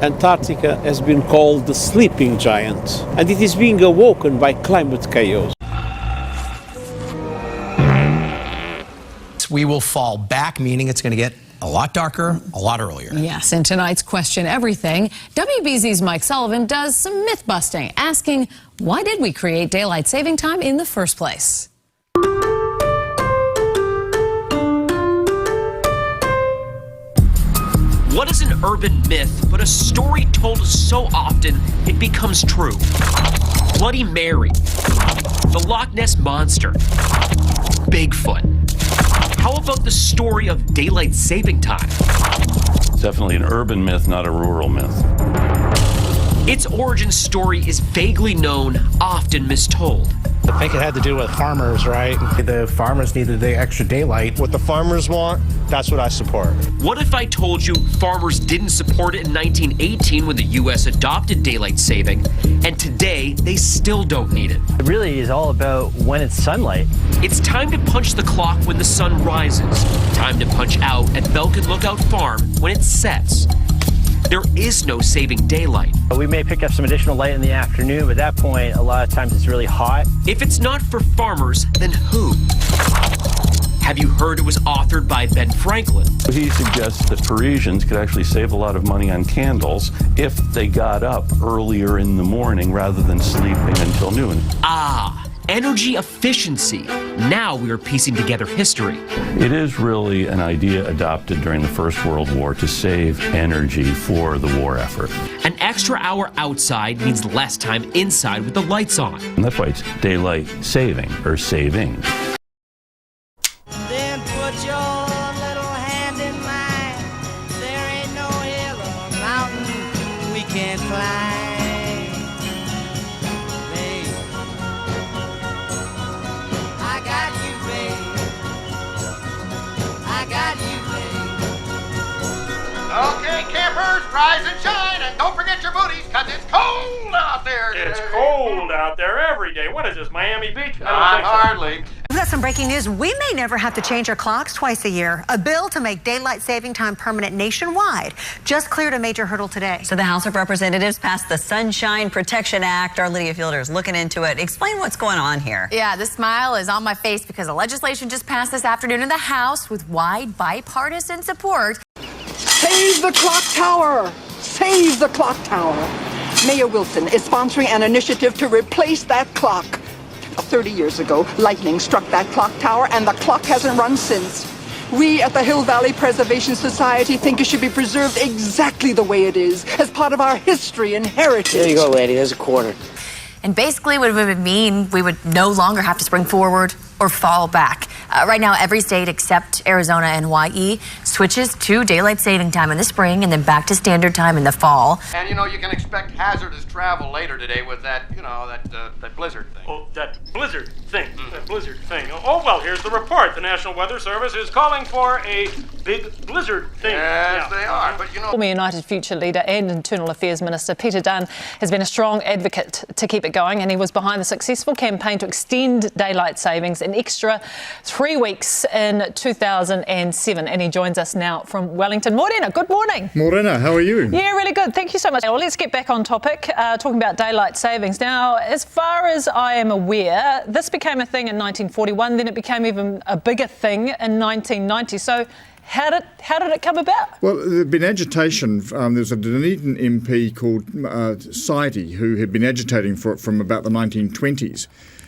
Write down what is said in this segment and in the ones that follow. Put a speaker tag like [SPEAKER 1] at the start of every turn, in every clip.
[SPEAKER 1] Antarctica has been called the sleeping giant, and it is being awoken by climate chaos.
[SPEAKER 2] We will fall back, meaning it's going to get a lot darker, a lot earlier.
[SPEAKER 3] Yes, in tonight's Question Everything, WBZ's Mike Sullivan does some myth busting, asking, why did we create daylight saving time in the first place?
[SPEAKER 4] What is an urban myth, but a story told so often it becomes true? Bloody Mary, the Loch Ness Monster, Bigfoot. How about the story of daylight saving time?
[SPEAKER 5] Definitely an urban myth, not a rural myth.
[SPEAKER 4] Its origin story is vaguely known, often mistold.
[SPEAKER 6] I think it had to do with farmers, right?
[SPEAKER 7] The farmers needed the extra daylight.
[SPEAKER 8] What the farmers want, that's what I support.
[SPEAKER 4] What if I told you farmers didn't support it in 1918 when the U.S. adopted daylight saving, and today they still don't need it?
[SPEAKER 9] It really is all about when it's sunlight.
[SPEAKER 4] It's time to punch the clock when the sun rises. Time to punch out at Belkin Lookout Farm when it sets. There is no saving daylight.
[SPEAKER 9] We may pick up some additional light in the afternoon, but at that point, a lot of times it's really hot.
[SPEAKER 4] If it's not for farmers, then who? Have you heard it was authored by Ben Franklin?
[SPEAKER 5] He suggests that Parisians could actually save a lot of money on candles if they got up earlier in the morning rather than sleeping until noon.
[SPEAKER 4] Ah, energy efficiency. Now we are piecing together history.
[SPEAKER 5] It is really an idea adopted during the First World War to save energy for the war effort.
[SPEAKER 4] An extra hour outside means less time inside with the lights on.
[SPEAKER 5] And that's why it's daylight saving, or saving.
[SPEAKER 10] Then put your little hand in mine. There ain't no hill or mountain we can't climb. Babe, I got you, babe. I got you, babe.
[SPEAKER 11] Okay, campers, rise and shine, and don't forget your booties, 'cause it's cold out there today.
[SPEAKER 12] It's cold out there every day. What is this, Miami Beach?
[SPEAKER 11] Not hardly.
[SPEAKER 13] We've got some breaking news. We may never have to change our clocks twice a year. A bill to make daylight saving time permanent nationwide just cleared a major hurdle today.
[SPEAKER 14] So the House of Representatives passed the Sunshine Protection Act. Our Lydia Fielder is looking into it. Explain what's going on here.
[SPEAKER 15] Yeah, this smile is on my face because the legislation just passed this afternoon in the House with wide bipartisan support.
[SPEAKER 16] Save the clock tower! Save the clock tower! Mayor Wilson is sponsoring an initiative to replace that clock. 30 years ago, lightning struck that clock tower, and the clock hasn't run since. We at the Hill Valley Preservation Society think it should be preserved exactly the way it is, as part of our history and heritage.
[SPEAKER 17] There you go, lady. There's a quarter.
[SPEAKER 15] And basically what it would mean, we would no longer have to spring forward or fall back. Right now, every state except Arizona and Hawaii switches to daylight saving time in the spring and then back to standard time in the fall.
[SPEAKER 11] And you know, you can expect hazardous travel later today with that, you know, that blizzard thing.
[SPEAKER 12] Oh, that blizzard thing. That blizzard thing. Oh, well, here's the report. The National Weather Service is calling for a big blizzard thing.
[SPEAKER 11] Yes, they are, but you know...
[SPEAKER 18] Former United Future leader and Internal Affairs Minister Peter Dunn has been a strong advocate to keep it going, and he was behind the successful campaign to extend daylight savings an extra 3 weeks in 2007, and he joins us now from Wellington. Morena, good morning.
[SPEAKER 19] Morena, how are you?
[SPEAKER 18] Yeah, really good. Thank you so much. Well, let's get back on topic, talking about daylight savings. Now, as far as I am aware, this became a thing in 1941, then it became even a bigger thing in 1990. So how did it come about?
[SPEAKER 19] Well, there had been agitation. There's a Dunedin MP called Sidey who had been agitating for it from about the 1920s.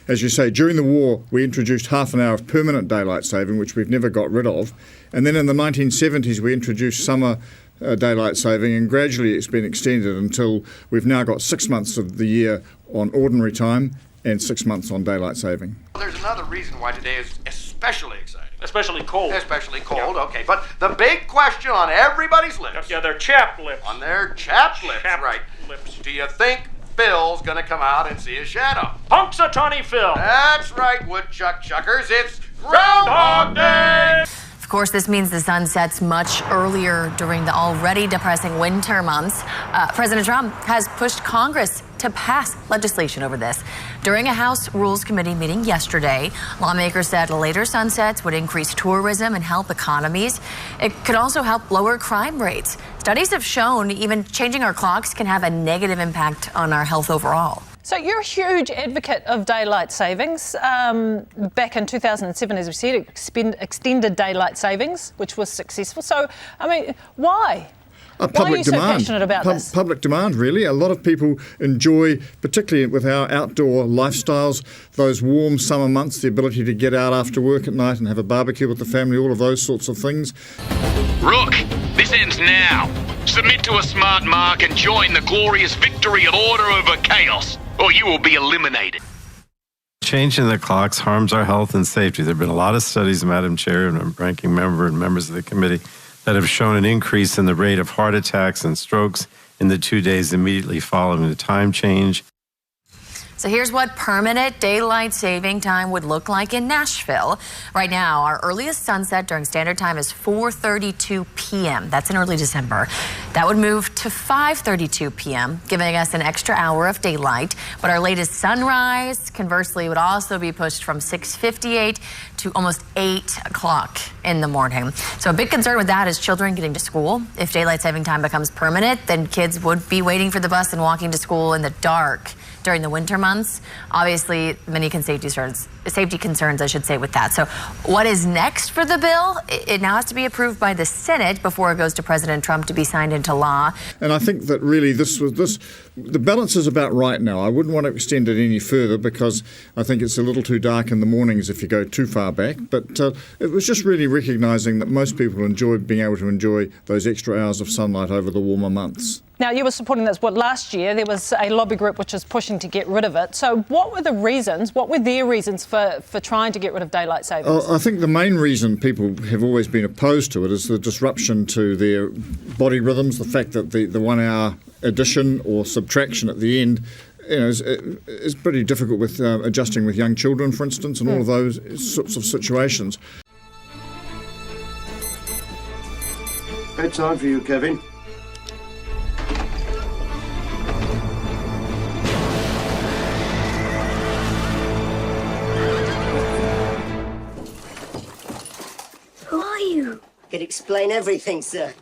[SPEAKER 19] As you say, during the war, we introduced half an hour of permanent daylight saving, which we've never got rid of. And then in the 1970s, we introduced summer daylight saving, and gradually it's been extended until we've now got 6 months of the year on ordinary time and 6 months on daylight saving.
[SPEAKER 11] There's another reason why today is especially exciting.
[SPEAKER 12] Especially cold.
[SPEAKER 11] Especially cold, yeah. Okay. But the big question on everybody's lips.
[SPEAKER 12] Yeah, their chapped lips.
[SPEAKER 11] On their chapped lips, right.
[SPEAKER 12] Lips.
[SPEAKER 11] Do you think Phil's gonna come out and see a shadow?
[SPEAKER 12] Punxsutawney Phil.
[SPEAKER 11] That's right, woodchuck chuckers. It's Groundhog Day!
[SPEAKER 15] Of course, this means the sun sets much earlier during the already depressing winter months. President Trump has pushed Congress to pass legislation over this. During a House Rules Committee meeting yesterday, lawmakers said later sunsets would increase tourism and help economies. It could also help lower crime rates. studies have shown even changing our clocks can have a negative impact on our health overall.
[SPEAKER 18] So you're a huge advocate of daylight savings. Back in 2007, as we said, extended daylight savings, which was successful. So, I mean, why? Why are you so passionate about this?
[SPEAKER 19] Public demand, really. A lot of people enjoy, particularly with our outdoor lifestyles, those warm summer months, the ability to get out after work at night and have a barbecue with the family, all of those sorts of things.
[SPEAKER 11] Rook, this ends now. Submit to a smart mark and join the glorious victory of order over chaos, or you will be eliminated.
[SPEAKER 17] Changing the clocks harms our health and safety. There have been a lot of studies, Madam Chair and Ranking Member and members of the committee, that have shown an increase in the rate of heart attacks and strokes in the 2 days immediately following the time change.
[SPEAKER 15] So here's what permanent daylight saving time would look like in Nashville. Right now, our earliest sunset during standard time is 4:32 p.m. That's in early December. That would move to 5:32 p.m., giving us an extra hour of daylight. But our latest sunrise, conversely, would also be pushed from 6:58 to almost 8 o'clock in the morning. So a big concern with that is children getting to school. If daylight saving time becomes permanent, then kids would be waiting for the bus and walking to school in the dark during the winter months. Obviously, many safety concerns, I should say, with that. So what is next for the bill? It now has to be approved by the Senate before it goes to President Trump to be signed into law.
[SPEAKER 19] And I think that really the balance is about right now. I wouldn't want to extend it any further because I think it's a little too dark in the mornings if you go too far back. But it was just really recognising that most people enjoy being able to enjoy those extra hours of sunlight over the warmer months.
[SPEAKER 18] Now, you were supporting this. Last year there was a lobby group which was pushing to get rid of it. So what were their reasons for trying to get rid of daylight savings?
[SPEAKER 19] I think the main reason people have always been opposed to it is the disruption to their body rhythms, the fact that the 1 hour addition or subtraction at the end is pretty difficult with adjusting with young children, for instance, and all of those sorts of situations.
[SPEAKER 20] Bedtime for you, Kevin.
[SPEAKER 21] Who are you?
[SPEAKER 22] Could explain everything, sir.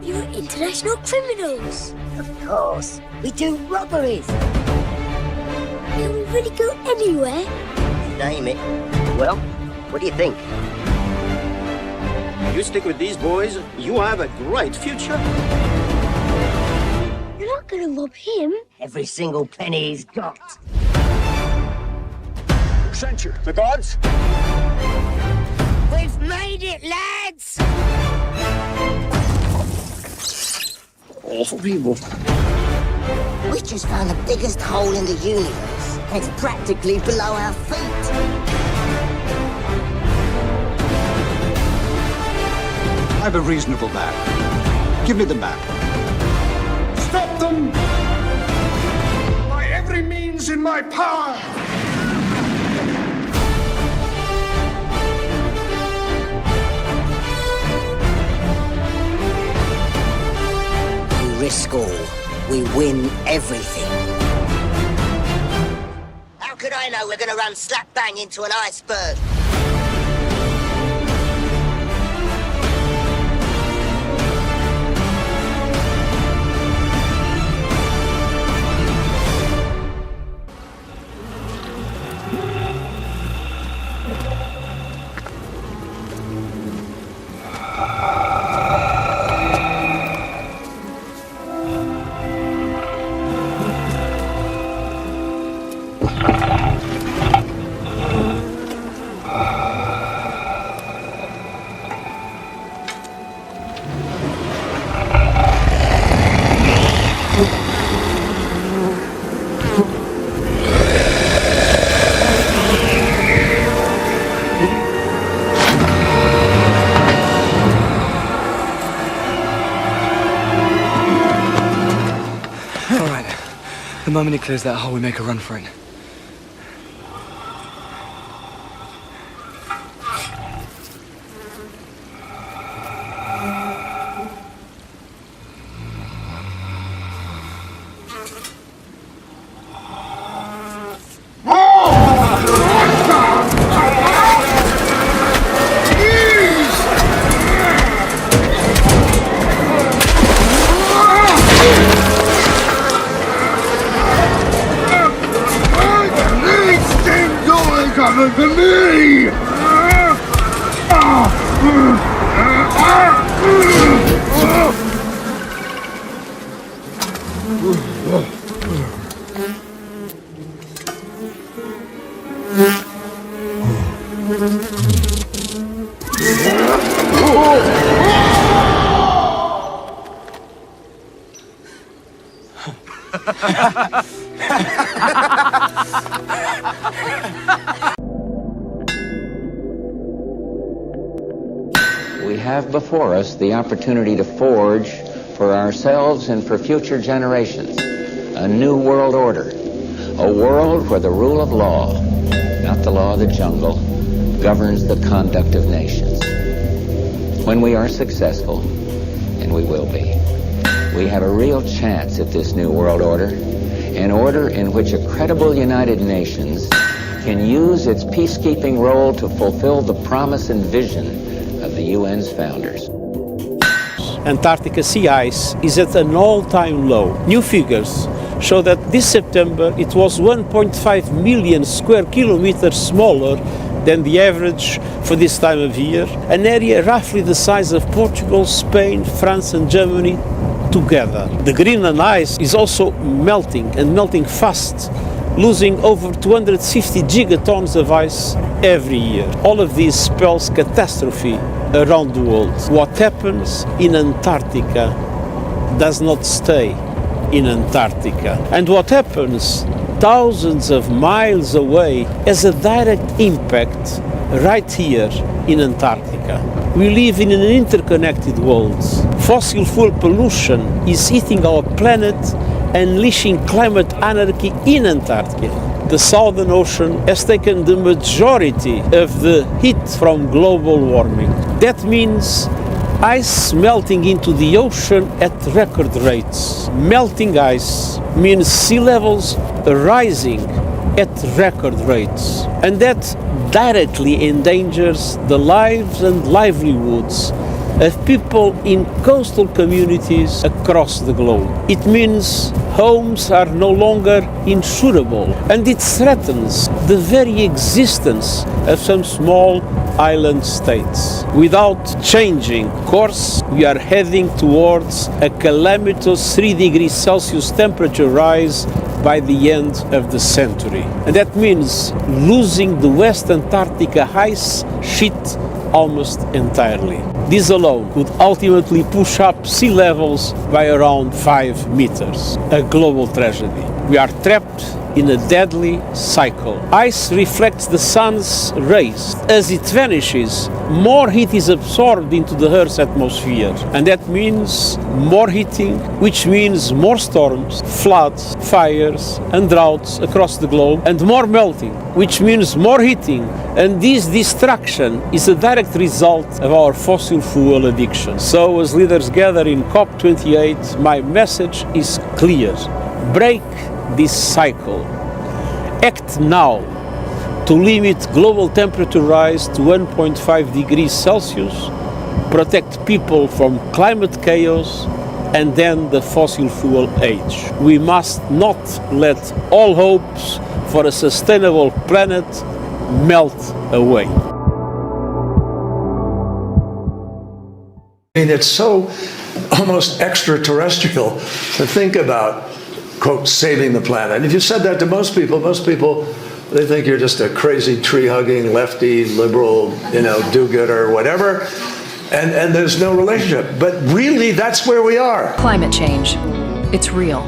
[SPEAKER 21] You're international criminals.
[SPEAKER 22] Of course. We do robberies.
[SPEAKER 21] Can we really go anywhere?
[SPEAKER 22] Name it. Well, what do you think?
[SPEAKER 20] You stick with these boys, you have a great future.
[SPEAKER 21] You're not going to rob him.
[SPEAKER 22] Every single penny he's got.
[SPEAKER 20] Who sent you? The gods?
[SPEAKER 22] We've made it, lads!
[SPEAKER 20] Horrible.
[SPEAKER 22] We just found the biggest hole in the universe. And it's practically below our feet.
[SPEAKER 20] I'm a reasonable man. Give me the map.
[SPEAKER 11] Stop them! By every means in my power!
[SPEAKER 22] We risk all. We win everything. How could I know we're going to run slap bang into an iceberg?
[SPEAKER 23] The moment he clears that hole, we make a run for it.
[SPEAKER 1] We have before us the opportunity to forge for ourselves and for future generations a new world order, a world where the rule of law, not the law of the jungle, governs the conduct of nations. When we are successful, and we will be, we have a real chance at this new world order, an order in which a credible United Nations can use its peacekeeping role to fulfill the promise and vision of the UN's founders.
[SPEAKER 2] Antarctica sea ice is at an all-time low. New figures show that this September it was 1.5 million square kilometers smaller than the average for this time of year, an area roughly the size of Portugal, Spain, France and Germany together. The Greenland ice is also melting, and melting fast, losing over 250 gigatons of ice every year. All of this spells catastrophe around the world. What happens in Antarctica does not stay in Antarctica. And what happens thousands of miles away has a direct impact right here in Antarctica. We live in an interconnected world. Fossil fuel pollution is eating our planet, unleashing climate anarchy in Antarctica. The Southern Ocean has taken the majority of the heat from global warming. That means ice melting into the ocean at record rates. Melting ice means sea levels rising at record rates. And that directly endangers the lives and livelihoods of people in coastal communities across the globe. It means homes are no longer insurable, and it threatens the very existence of some small island states. Without changing course, we are heading towards a calamitous 3 degrees Celsius temperature rise by the end of the century. And that means losing the West Antarctica ice sheet almost entirely. This alone could ultimately push up sea levels by around 5 meters. A global tragedy. We are trapped in a deadly cycle. Ice reflects the sun's rays. As it vanishes, more heat is absorbed into the Earth's atmosphere. And that means more heating, which means more storms, floods, fires, and droughts across the globe, and more melting, which means more heating. And this destruction is a direct result of our fossil fuel addiction. So, as leaders gather in COP28, my message is clear. Break this cycle. Act now to limit global temperature rise to 1.5 degrees Celsius, protect people from climate chaos, and then the fossil fuel age. We must not let all hopes for a sustainable planet melt away.
[SPEAKER 3] I mean, it's so almost extraterrestrial to think about, quote, saving the planet. And if you said that to most people, they think you're just a crazy tree-hugging, lefty, liberal, do-gooder, whatever, and there's no relationship. But really, that's where we are.
[SPEAKER 24] Climate change. It's real.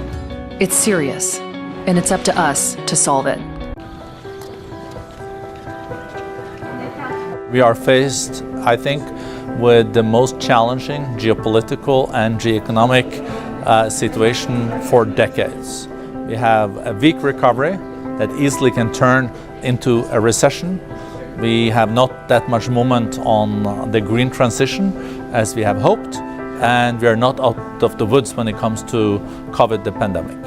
[SPEAKER 24] It's serious. And it's up to us to solve it.
[SPEAKER 25] We are faced, I think, with the most challenging geopolitical and geoeconomic situation for decades. We have a weak recovery that easily can turn into a recession. We have not that much movement on the green transition as we have hoped, and we are not out of the woods when it comes to COVID, the pandemic.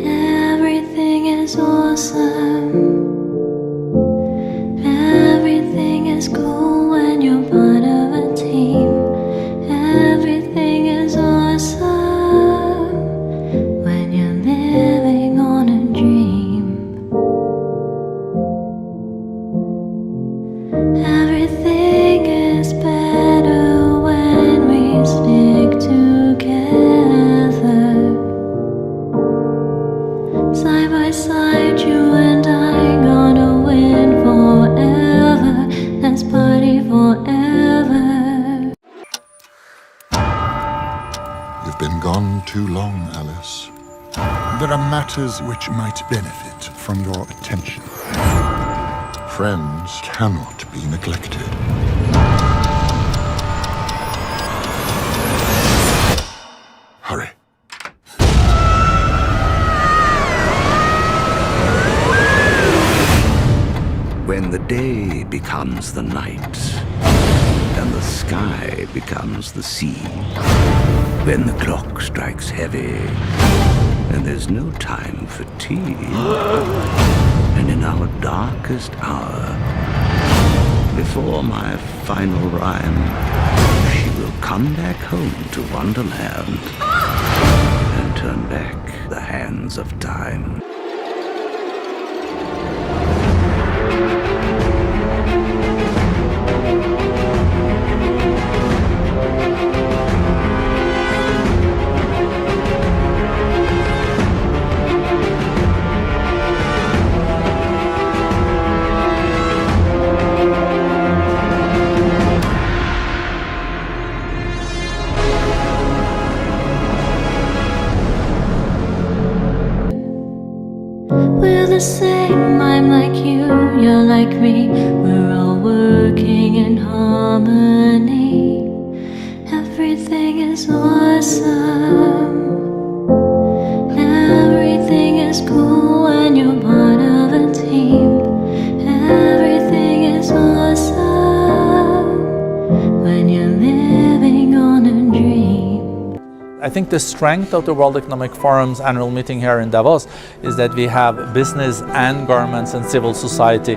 [SPEAKER 21] Everything is awesome.
[SPEAKER 4] powerless, there are matters which might benefit from your attention. Friends cannot be neglected. Hurry.
[SPEAKER 6] When the day becomes the night, and the sky becomes the sea, when the clock strikes heavy, and there's no time for tea, and in our darkest hour, before my final rhyme, she will come back home to Wonderland and turn back the hands of time.
[SPEAKER 7] We're the same, I'm like you, you're like me. We're all working in harmony. Everything is awesome. Everything is cool when you're part of a team. Everything is awesome when you're living on a dream.
[SPEAKER 25] I think the strength of the World Economic Forum's annual meeting here in Davos is that we have business and governments and civil society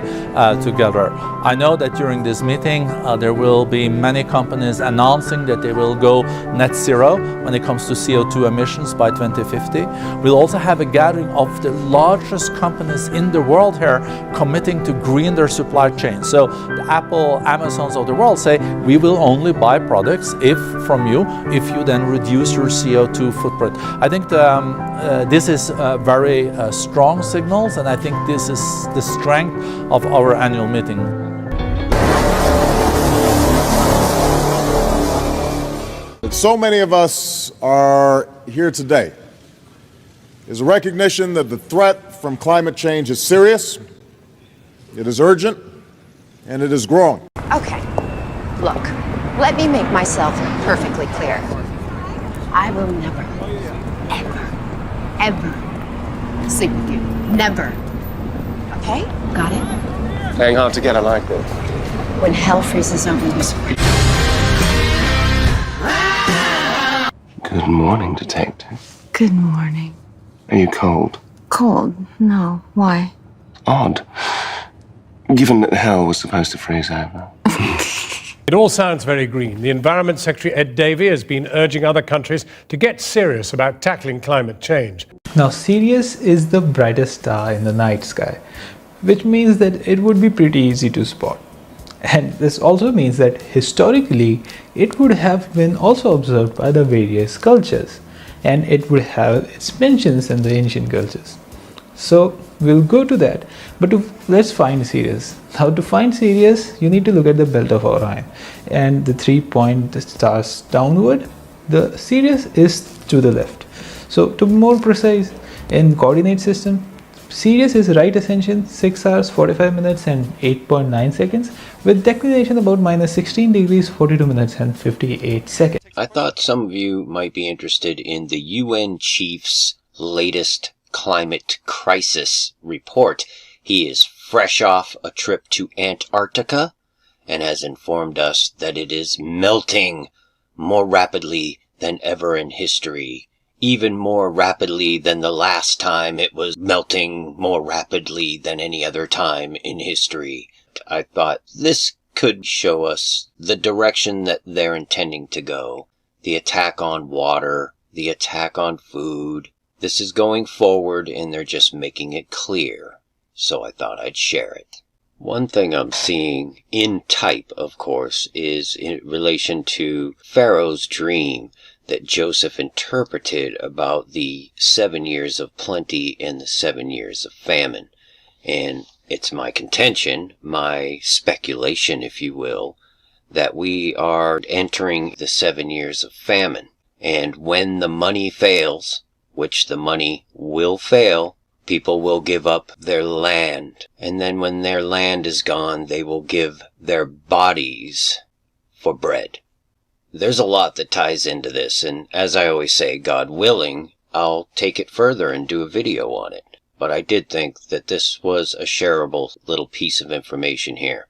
[SPEAKER 25] together. I know that during this meeting there will be many companies announcing that they will go net zero when it comes to CO2 emissions by 2050. We'll also have a gathering of the largest companies in the world here committing to green their supply chain. So the Apple, Amazons of the world say, we will only buy products from you if you then reduce your CO2 footprint. I think this is very strong signals, and I think this is the strength of our annual meeting.
[SPEAKER 8] That so many of us are here today is a recognition that the threat from climate change is serious, it is urgent, and it is growing.
[SPEAKER 9] Okay, look, let me make myself perfectly clear. I will never, ever sleep with you. Never. Okay? Got it?
[SPEAKER 26] Hang hard together like this.
[SPEAKER 9] When hell freezes over this.
[SPEAKER 26] Good morning, Detective.
[SPEAKER 9] Good morning.
[SPEAKER 26] Are you cold?
[SPEAKER 9] Cold? No. Why?
[SPEAKER 26] Odd. Given that hell was supposed to freeze over.
[SPEAKER 12] It all sounds very green. The Environment Secretary Ed Davey has been urging other countries to get serious about tackling climate change.
[SPEAKER 27] Now, Sirius is the brightest star in the night sky, which means that it would be pretty easy to spot. And this also means that historically, it would have been also observed by the various cultures, and it would have its mentions in the ancient cultures. So we'll go to that, but let's find Sirius. Now, to find Sirius, you need to look at the belt of Orion and the 3-point stars downward. The Sirius is to the left. So to be more precise, in coordinate system, Sirius is right ascension 6 hours 45 minutes and 8.9 seconds with declination about minus 16 degrees 42 minutes and 58 seconds.
[SPEAKER 28] I thought some of you might be interested in the UN chief's latest climate crisis report. He is fresh off a trip to Antarctica and has informed us that it is melting more rapidly than ever in history, even more rapidly than the last time it was melting more rapidly than any other time in history. I thought this could show us the direction that they're intending to go. The attack on water, the attack on food. This is going forward and they're just making it clear. So I thought I'd share it. One thing I'm seeing in type, of course, is in relation to Pharaoh's dream that Joseph interpreted about the 7 years of plenty and the 7 years of famine. And it's my contention, my speculation, if you will, that we are entering the 7 years of famine. And when the money fails, which the money will fail. People will give up their land, and then when their land is gone, they will give their bodies for bread. There's a lot that ties into this, and as I always say, God willing, I'll take it further and do a video on it. But I did think that this was a shareable little piece of information here.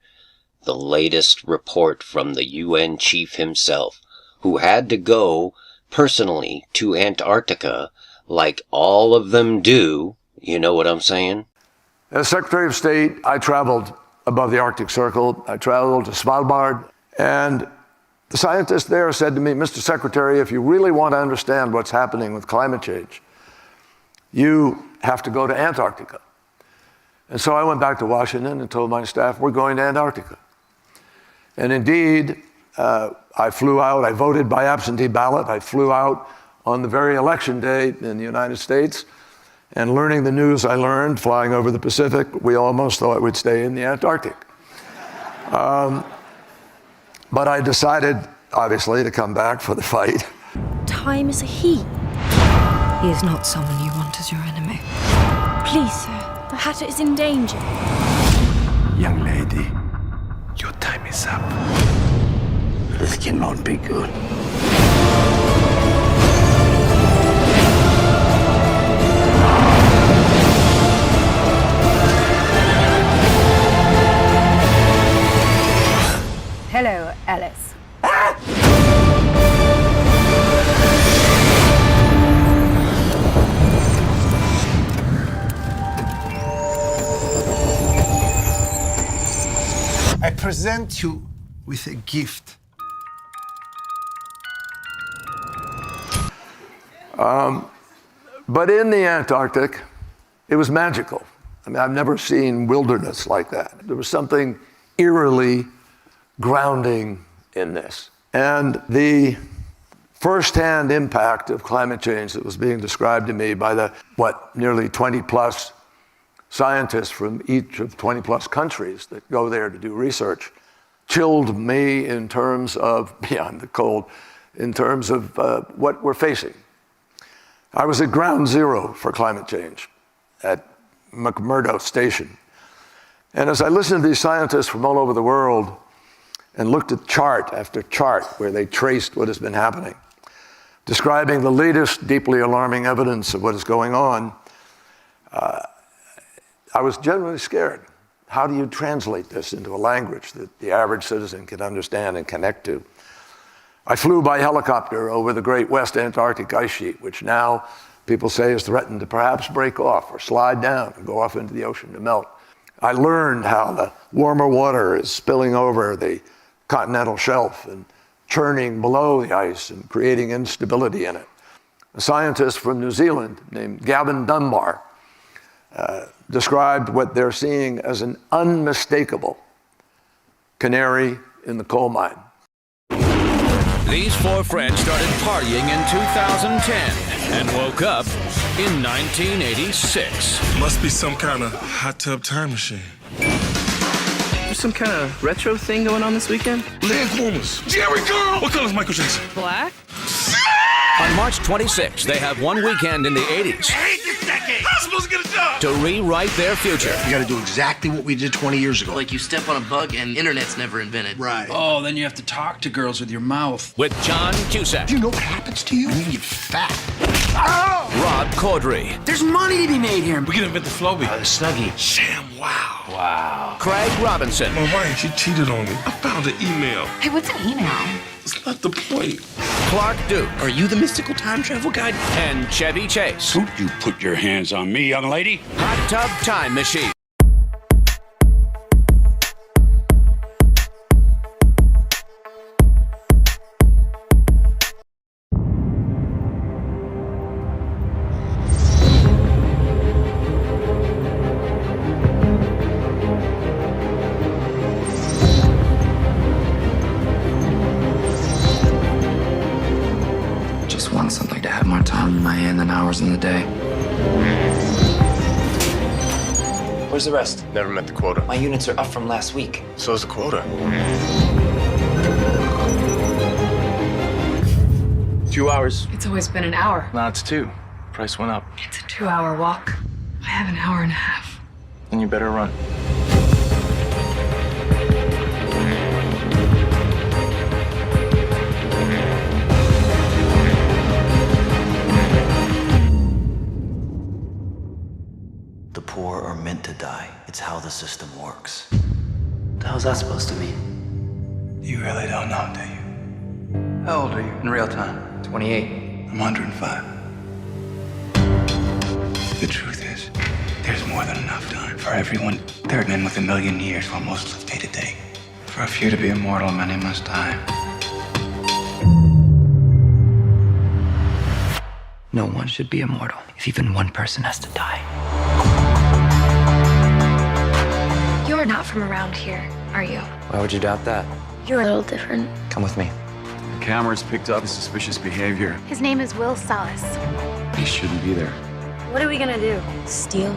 [SPEAKER 28] The latest report from the UN chief himself, who had to go personally to Antarctica, like all of them do. You know what I'm saying?
[SPEAKER 3] As Secretary of State, I traveled above the Arctic Circle. I traveled to Svalbard, and the scientist there said to me, Mr. Secretary, if you really want to understand what's happening with climate change, you have to go to Antarctica. And so I went back to Washington and told my staff, we're going to Antarctica. And indeed, I flew out. I voted by absentee ballot. I flew out on the very election day in the United States. And learning the news I learned, flying over the Pacific, we almost thought we'd stay in the Antarctic. But I decided, obviously, to come back for the fight.
[SPEAKER 21] Time is a he.
[SPEAKER 5] He is not someone you want as your enemy.
[SPEAKER 21] Please, sir, the Hatter is in danger.
[SPEAKER 6] Young lady, your time is up. This cannot be good.
[SPEAKER 10] Hello, Alice.
[SPEAKER 13] I present you with a gift.
[SPEAKER 3] But in the Antarctic, it was magical. I mean, I've never seen wilderness like that. There was something eerily grounding in this. And the firsthand impact of climate change that was being described to me by the, nearly 20 plus scientists from each of 20 plus countries that go there to do research chilled me in terms of, beyond the cold, in terms of what we're facing. I was at ground zero for climate change at McMurdo Station. And as I listened to these scientists from all over the world and looked at chart after chart where they traced what has been happening, describing the latest deeply alarming evidence of what is going on, I was genuinely scared. How do you translate this into a language that the average citizen can understand and connect to? I flew by helicopter over the great West Antarctic ice sheet, which now people say is threatened to perhaps break off or slide down and go off into the ocean to melt. I learned how the warmer water is spilling over the continental shelf and churning below the ice and creating instability in it. A scientist from New Zealand named Gavin Dunbar described what they're seeing as an unmistakable canary in the coal mine.
[SPEAKER 14] These four friends started partying in 2010 and woke up in 1986.
[SPEAKER 15] Must be some kind of hot tub time machine.
[SPEAKER 16] There's some kind of retro thing going on this weekend?
[SPEAKER 15] Leg warmers. Jerry Curl! What color is Michael Jackson?
[SPEAKER 16] Black?
[SPEAKER 14] On March 26th, they have one weekend in the 80s.
[SPEAKER 15] I hate this decade. How am I supposed to get a job?
[SPEAKER 14] To rewrite their future.
[SPEAKER 17] You gotta do exactly what we did 20 years ago.
[SPEAKER 16] Like you step on a bug and internet's never invented.
[SPEAKER 17] Right.
[SPEAKER 16] Oh, then you have to talk to girls with your mouth.
[SPEAKER 14] With John Cusack.
[SPEAKER 17] Do you know what happens to you when you get fat?
[SPEAKER 15] Oh!
[SPEAKER 14] Rob Corddry.
[SPEAKER 17] There's money to be made here.
[SPEAKER 15] We can invent the Flowbee.
[SPEAKER 17] The Snuggie.
[SPEAKER 15] Sam, wow.
[SPEAKER 14] Wow. Craig Robinson.
[SPEAKER 15] My wife, she cheated on me. I found an email.
[SPEAKER 21] Hey, what's an email?
[SPEAKER 15] It's not the point.
[SPEAKER 14] Clark Duke.
[SPEAKER 17] Are you the mystical time travel guide?
[SPEAKER 14] And Chevy Chase.
[SPEAKER 18] Don't you put your hands on me, young lady.
[SPEAKER 14] Hot Tub Time Machine.
[SPEAKER 16] Just want something to have more time in my hand than hours in the day.
[SPEAKER 26] Where's the rest? Never met the quota.
[SPEAKER 16] My units are up from last week.
[SPEAKER 26] So is the quota.
[SPEAKER 16] 2 hours.
[SPEAKER 24] It's always been an hour.
[SPEAKER 26] Now it's 2.
[SPEAKER 16] Price went up.
[SPEAKER 24] It's a 2-hour walk. I have an hour and a half.
[SPEAKER 16] Then you better run.
[SPEAKER 1] The poor are meant to die. It's how the system works. What the hell's that supposed to mean?
[SPEAKER 16] You really don't know, do you? How old are you in real time?
[SPEAKER 1] 28.
[SPEAKER 16] I'm 105. The truth is, there's more than enough time for everyone. There are men with 1 million years while most live day to day. For a few to be immortal, many must die.
[SPEAKER 1] No one should be immortal if even one person has to die.
[SPEAKER 21] You're not from around here, are you?
[SPEAKER 1] Why would you doubt that?
[SPEAKER 21] You're a little different.
[SPEAKER 1] Come with me.
[SPEAKER 16] The cameras picked up suspicious behavior.
[SPEAKER 21] His name is Will Salas.
[SPEAKER 16] He shouldn't be there.
[SPEAKER 21] What are we gonna do? Steal?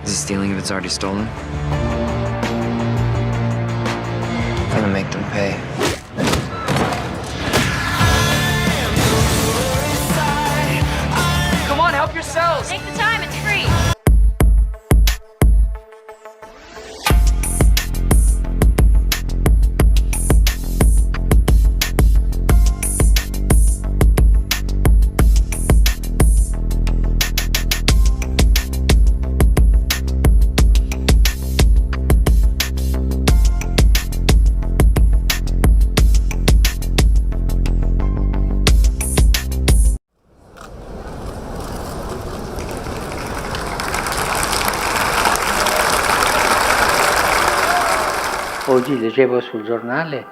[SPEAKER 1] Is it stealing if it's already stolen? I'm gonna make them pay.
[SPEAKER 16] Come on, help yourselves!
[SPEAKER 21] Take the time, it's free.
[SPEAKER 2] Oggi leggevo sul giornale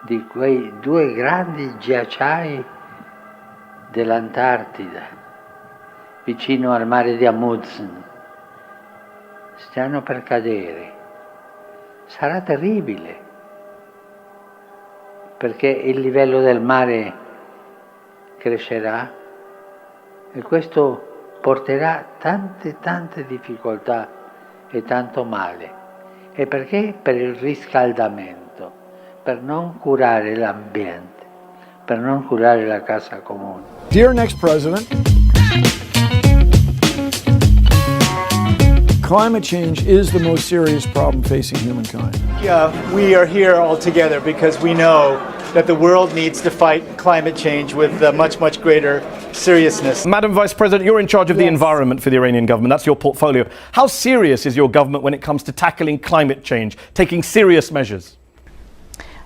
[SPEAKER 2] di quei 2 grandi ghiacciai dell'Antartida, vicino al mare di Amundsen. Stanno per cadere. Sarà terribile, perché il livello del mare crescerà e questo porterà tante difficoltà e tanto male. E perché? Per il riscaldamento, per non curare l'ambiente, per non curare la casa comune.
[SPEAKER 4] Dear next president, climate change is the most serious problem facing humankind.
[SPEAKER 11] We are here all together because we know that the world needs to fight climate change with much greater seriousness.
[SPEAKER 19] Madam Vice President, you're in charge of the environment for the Iranian government. That's your portfolio. How serious is your government when it comes to tackling climate change, taking serious measures?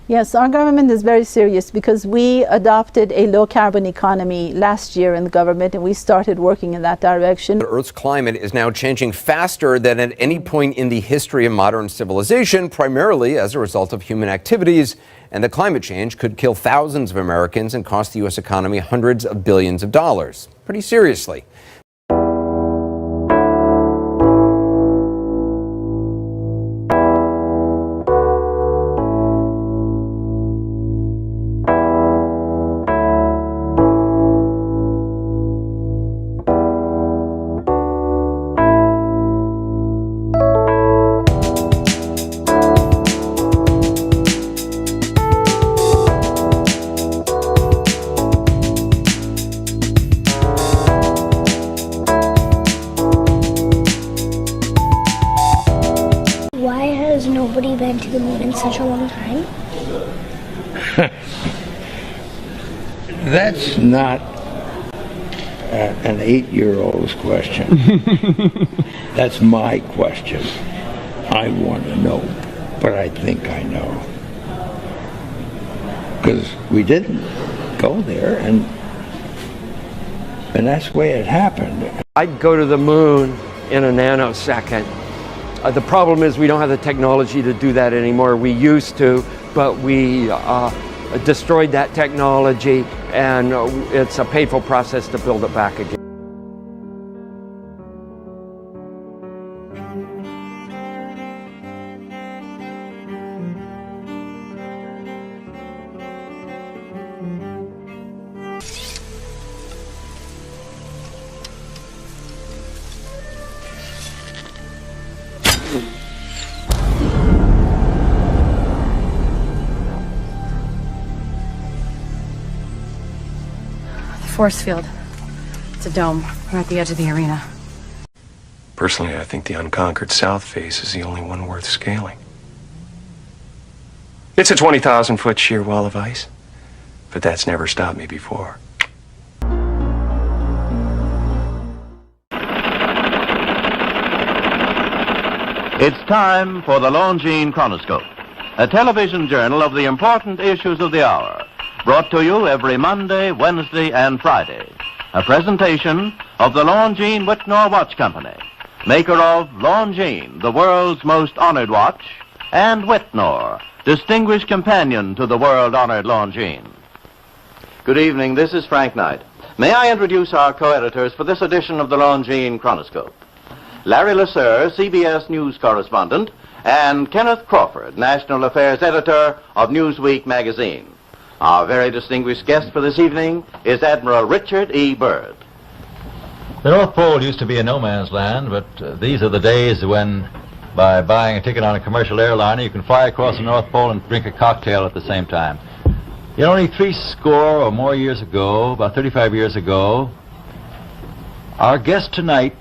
[SPEAKER 20] Yes, our government is very serious because we adopted a low-carbon economy last year in the government, and we started working in that direction.
[SPEAKER 22] Earth's climate is now changing faster than at any point in the history of modern civilization, primarily as a result of human activities, and the climate change could kill thousands of Americans and cost the U.S. economy hundreds of billions of dollars. Pretty seriously.
[SPEAKER 21] Nobody been to the moon in such a long time?
[SPEAKER 23] That's not an 8-year-old's question. That's my question. I want to know, but I think I know. Because we didn't go there, and that's the way it happened.
[SPEAKER 29] I'd go to the moon in a nanosecond. The problem is we don't have the technology to do that anymore. We used to, but we destroyed that technology, and it's a painful process to build it back again.
[SPEAKER 24] Force field. It's a dome. We're at the edge of the arena.
[SPEAKER 5] Personally, I think the unconquered south face is the only one worth scaling. It's a 20,000-foot sheer wall of ice, but that's never stopped me before.
[SPEAKER 6] It's time for the Longines Chronoscope, a television journal of the important issues of the hour, brought to you every Monday, Wednesday, and Friday. A presentation of the Longines Whitnor Watch Company, maker of Longines, the world's most honored watch, and Whitnor, distinguished companion to the world-honored Longines. Good evening, this is Frank Knight. May I introduce our co-editors for this edition of the Longines Chronoscope? Larry Lasser, CBS News correspondent, and Kenneth Crawford, National Affairs Editor of Newsweek magazine. Our very distinguished guest for this evening is Admiral Richard E. Byrd.
[SPEAKER 7] The North Pole used to be a no-man's land, but these are the days when, by buying a ticket on a commercial airliner, you can fly across the North Pole and drink a cocktail at the same time. Yet only 60 or more years ago, about 35 years ago, our guest tonight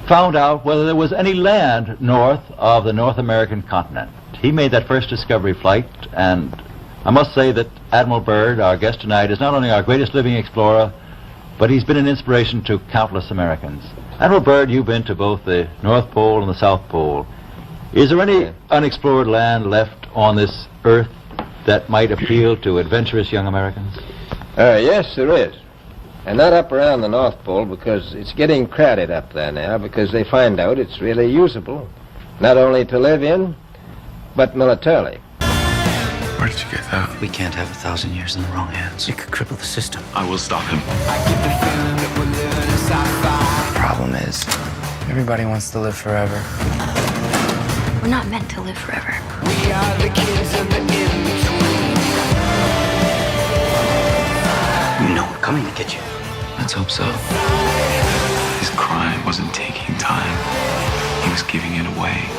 [SPEAKER 7] found out whether there was any land north of the North American continent. He made that first discovery flight, and I must say that Admiral Byrd, our guest tonight, is not only our greatest living explorer, but he's been an inspiration to countless Americans. Admiral Byrd, you've been to both the North Pole and the South Pole. Is there any unexplored land left on this earth that might appeal to adventurous young Americans?
[SPEAKER 8] Yes, there is. And not up around the North Pole, because it's getting crowded up there now, because they find out it's really usable, not only to live in, but militarily.
[SPEAKER 26] Where did you get that?
[SPEAKER 1] We can't have 1,000 years in the wrong hands. It could cripple the system.
[SPEAKER 26] I will stop him.
[SPEAKER 16] The problem is, everybody wants to live forever.
[SPEAKER 21] We're not meant to live forever.
[SPEAKER 16] We are the kids of the in-between.
[SPEAKER 1] You know we're coming to get you.
[SPEAKER 26] Let's hope so. His crime wasn't taking time. He was giving it away.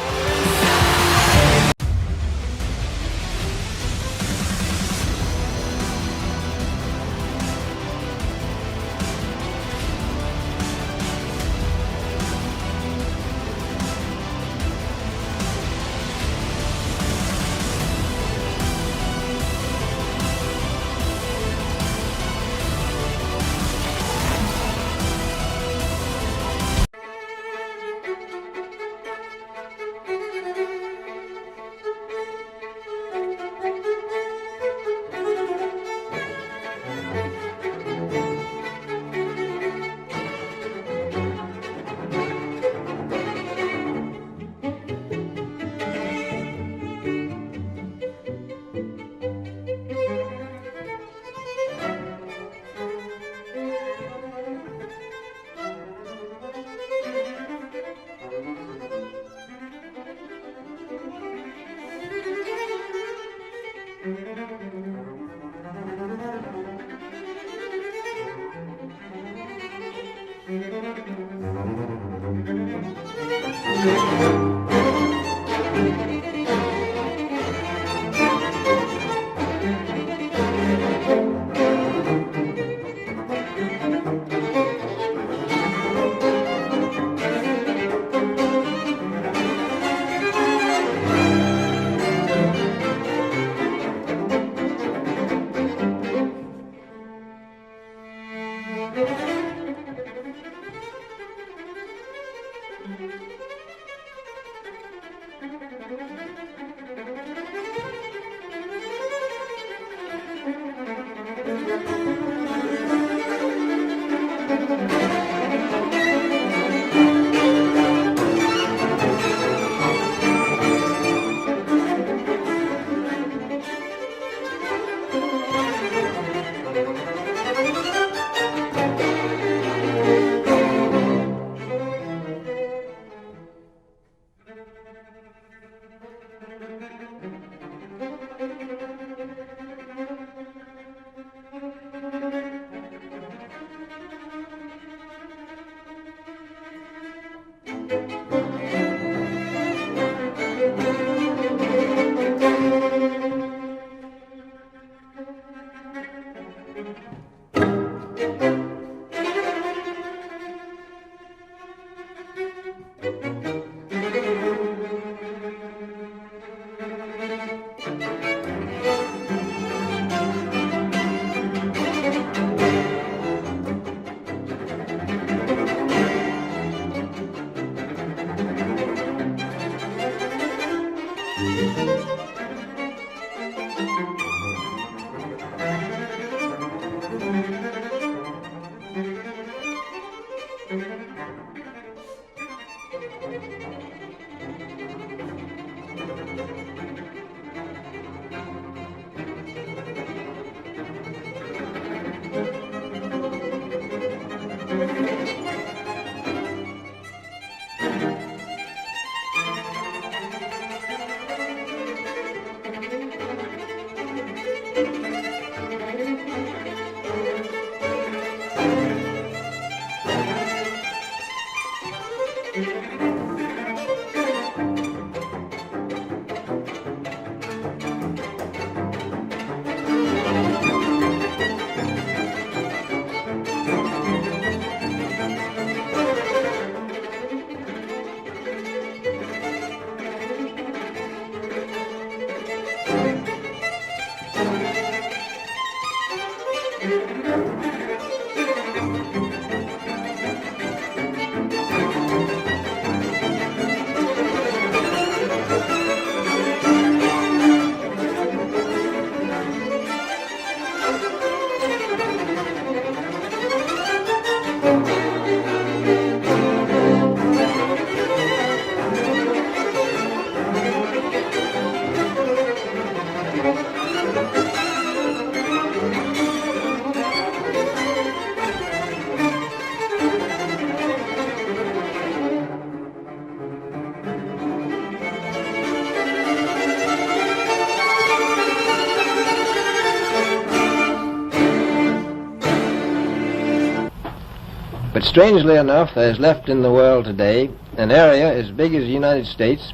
[SPEAKER 8] But strangely enough, there's left in the world today an area as big as the United States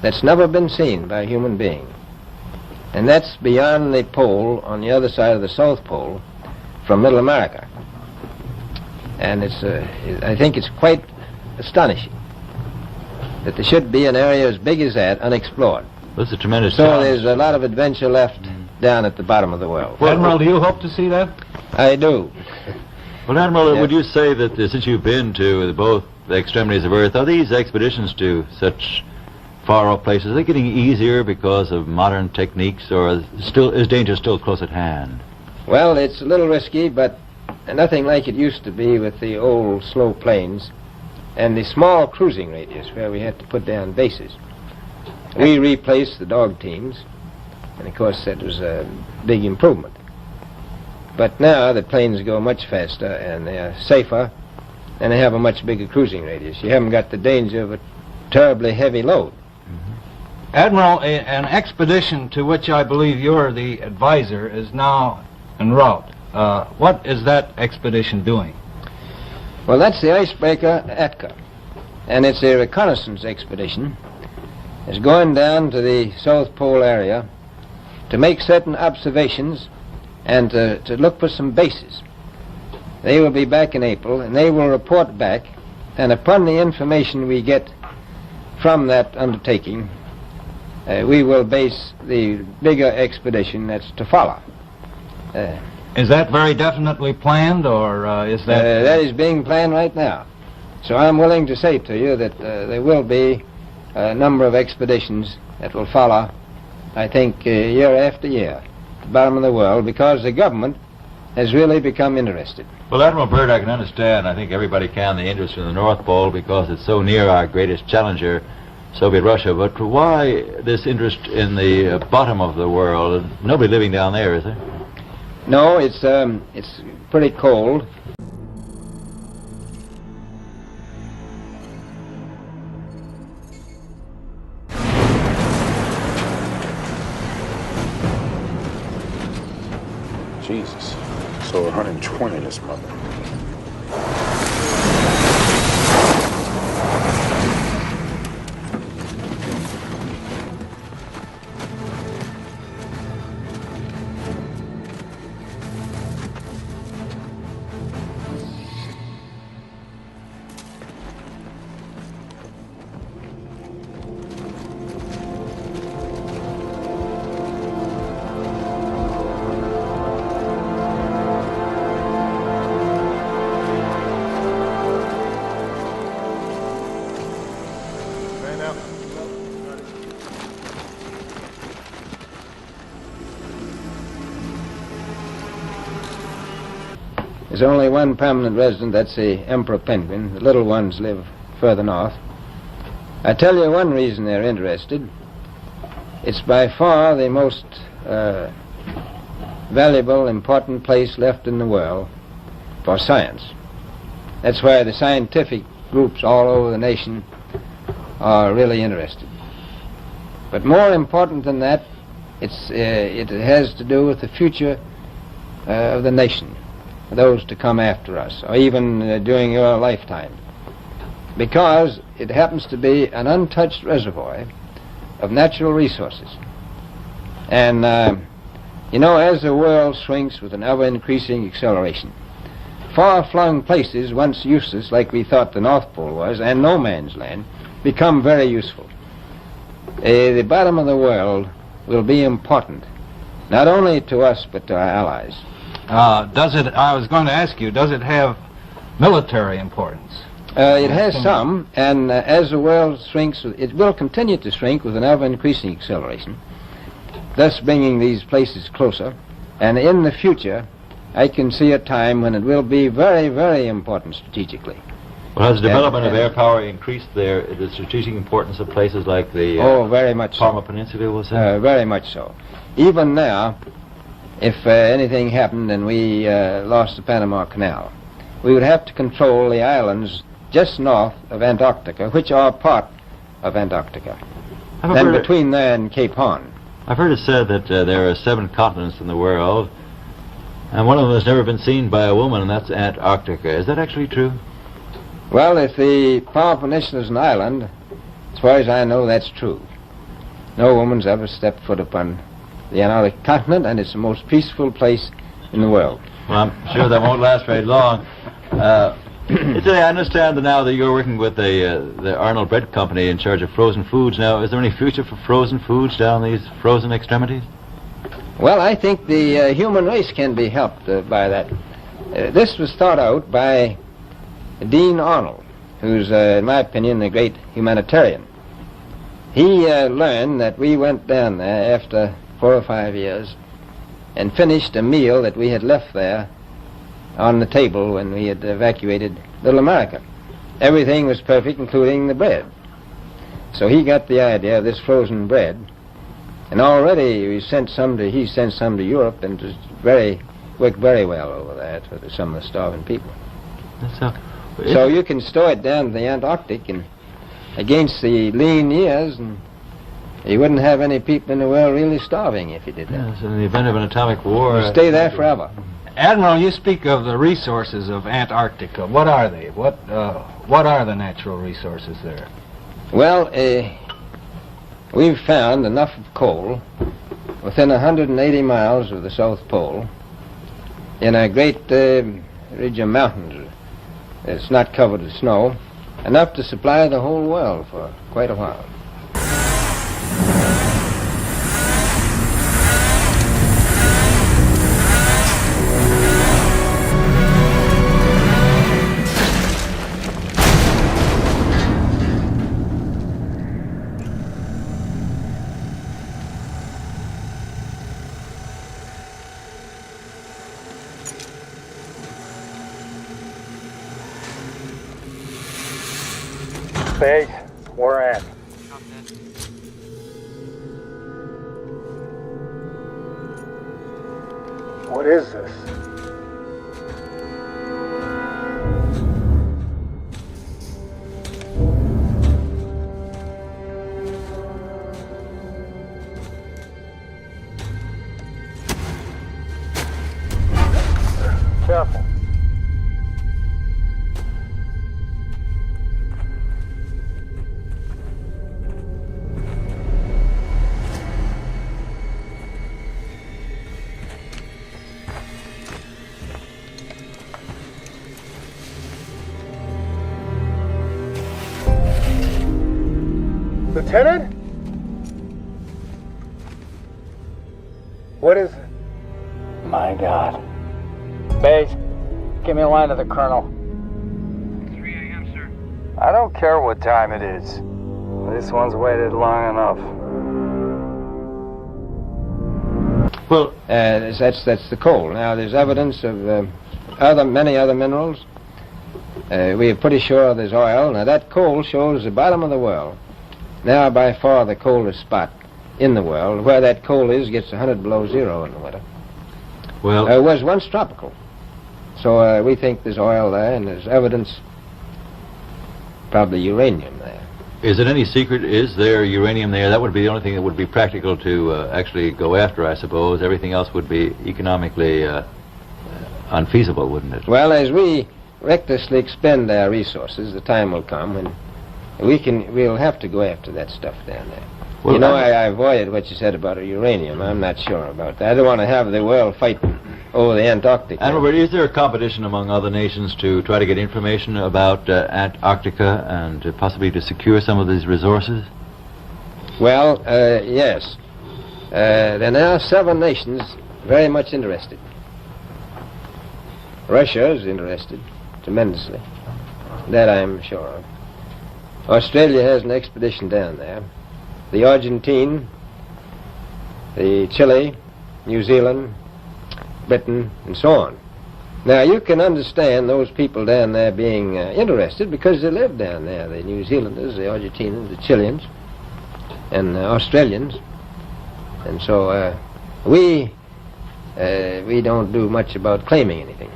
[SPEAKER 8] that's never been seen by a human being. And that's beyond the pole, on the other side of the South Pole, from Middle America. And I think it's quite astonishing that there should be an area as big as that unexplored.
[SPEAKER 7] That's a tremendous
[SPEAKER 8] So
[SPEAKER 7] challenge.
[SPEAKER 8] there's a lot of adventure left down at the bottom of the world.
[SPEAKER 7] Well,
[SPEAKER 3] Admiral, do you hope to see that?
[SPEAKER 8] I do.
[SPEAKER 7] Well, Admiral,
[SPEAKER 8] Yes.
[SPEAKER 7] would you say that since you've been to both the extremities of Earth, are these expeditions to such far-off places, are they getting easier because of modern techniques, or is danger still close at hand?
[SPEAKER 8] Well, it's a little risky, but nothing like it used to be with the old slow planes and the small cruising radius where we had to put down bases. We replaced the dog teams, and of course that was a big improvement. But now the planes go much faster and they are safer, and they have a much bigger cruising radius. You haven't got the danger of a terribly heavy load.
[SPEAKER 3] Admiral, an expedition to which I believe you're the advisor is now en route. What is that expedition doing?
[SPEAKER 8] Well, that's the icebreaker Atka, and it's a reconnaissance expedition. It's going down to the South Pole area to make certain observations and to look for some bases. They will be back in April, and they will report back, and upon the information we get from that undertaking, we will base the bigger expedition that's to follow.
[SPEAKER 3] Is that very definitely planned, or is that...
[SPEAKER 8] That is being planned right now. So I'm willing to say to you that there will be a number of expeditions that will follow, I think, year after year, at the bottom of the world, because the government has really become interested.
[SPEAKER 7] Well, Admiral Byrd, I can understand, I think everybody can, the interest in the North Pole because it's so near our greatest challenger, Soviet Russia. But why this interest in the bottom of the world? Nobody living down there, is there?
[SPEAKER 8] No, it's pretty cold.
[SPEAKER 9] Jesus. So 120 this mother.
[SPEAKER 8] There's only one permanent resident, that's the emperor penguin. The little ones live further north. I tell you one reason they're interested. It's by far the most valuable, important place left in the world for science. That's why the scientific groups all over the nation are really interested. But more important than that, it has to do with the future of the nation, those to come after us, or even during your lifetime. Because it happens to be an untouched reservoir of natural resources. And, as the world shrinks with an ever-increasing acceleration, far-flung places, once useless, like we thought the North Pole was, and no man's land, become very useful. The bottom of the world will be important, not only to us, but to our allies.
[SPEAKER 3] I was going to ask you, does it have military importance?
[SPEAKER 8] It has some, and as the world shrinks, it will continue to shrink with an ever-increasing acceleration, thus bringing these places closer. And in the future, I can see a time when it will be very, very important strategically.
[SPEAKER 7] Well, has the development of air power increased the strategic importance of places like the
[SPEAKER 8] very much
[SPEAKER 7] Parma Peninsula, was it?
[SPEAKER 8] Very much so. Even now, if anything happened and we lost the Panama Canal, we would have to control the islands just north of Antarctica, which are part of Antarctica, then between there and Cape Horn.
[SPEAKER 7] I've heard it said that there are 7 continents in the world, and one of them has never been seen by a woman, and that's Antarctica. Is that actually true?
[SPEAKER 8] Well, if the Parma Peninsula is an island, as far as I know, that's true. No woman's ever stepped foot upon the Antarctic continent, and it's the most peaceful place in the world.
[SPEAKER 7] Well, I'm sure that won't last very long. I understand now that you're working with the Arnold Bread Company in charge of frozen foods. Now, is there any future for frozen foods down these frozen extremities?
[SPEAKER 8] Well, I think the human race can be helped by that. This was thought out by Dean Arnold, who's, in my opinion, a great humanitarian. He learned that we went down there after 4 or 5 years and finished a meal that we had left there on the table when we had evacuated Little America. Everything was perfect, including the bread. So he got the idea of this frozen bread, and already he sent some to Europe, and it worked very well over there for some of the starving people. So you can store it down in the Antarctic and against the lean years, and you wouldn't have any people in the world really starving if you did that.
[SPEAKER 7] Yes, in the event of an atomic war.
[SPEAKER 8] You'd stay there forever.
[SPEAKER 3] Admiral, you speak of the resources of Antarctica. What are they? What are the natural resources there?
[SPEAKER 8] Well, we've found enough of coal within 180 miles of the South Pole in a great ridge of mountains. It's not covered with snow, enough to supply the whole world for quite a while.
[SPEAKER 10] Base, we're in. What is this? Careful. Lieutenant? What is it? My God. Base, give me a line to the Colonel.
[SPEAKER 12] 3 a.m., sir.
[SPEAKER 10] I don't care what time it is. This one's waited long enough.
[SPEAKER 8] Well, that's the coal. Now, there's evidence of many other minerals. We are pretty sure there's oil. Now that coal shows the bottom of the world. Now by far the coldest spot in the world. Where that coal is gets 100 below zero in the winter.
[SPEAKER 7] Well,
[SPEAKER 8] it was once tropical. So we think there's oil there, and there's evidence, probably uranium there.
[SPEAKER 7] is it any secret, is there uranium there? That would be the only thing that would be practical to actually go after, I suppose. Everything else would be economically unfeasible, wouldn't it?
[SPEAKER 8] Well, as we recklessly expend our resources, the time will come when we'll have to go after that stuff down there. Well, you know, I avoided what you said about uranium. I'm not sure about that. I don't want to have the world fighting over the Antarctica.
[SPEAKER 7] And Robert, is there a competition among other nations to try to get information about Antarctica and possibly to secure some of these resources?
[SPEAKER 8] Well, yes. There are now 7 nations very much interested. Russia is interested tremendously. That I'm sure of. Australia has an expedition down there. The Argentine, the Chile, New Zealand, Britain, and so on. Now, you can understand those people down there being interested because they live down there, the New Zealanders, the Argentinians, the Chileans, and Australians. And so we don't do much about claiming anything.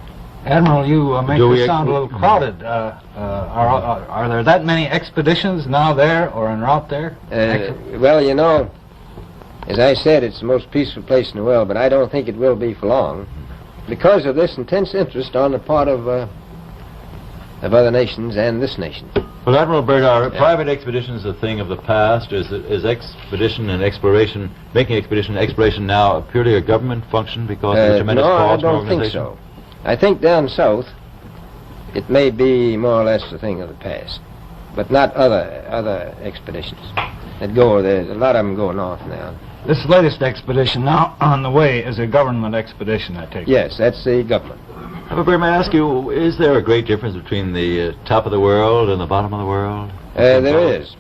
[SPEAKER 3] Admiral, you make this sound a little crowded. Are there that many expeditions now there or en route there?
[SPEAKER 8] Well, you know, as I said, it's the most peaceful place in the world, but I don't think it will be for long because of this intense interest on the part of other nations and this nation.
[SPEAKER 7] Well, Admiral Byrd, are private expeditions a thing of the past? Is expedition and exploration, making expedition and exploration now purely a government function because of the tremendous cost
[SPEAKER 8] No, I don't think so. I think down south it may be more or less a thing of the past, but not other expeditions that go there. A lot of them go north now.
[SPEAKER 3] This latest expedition now on the way is a government expedition, I take it.
[SPEAKER 8] Yes, that's the government.
[SPEAKER 7] However, may I ask you, is there a great difference between the top of the world and the bottom of the world?
[SPEAKER 8] There is.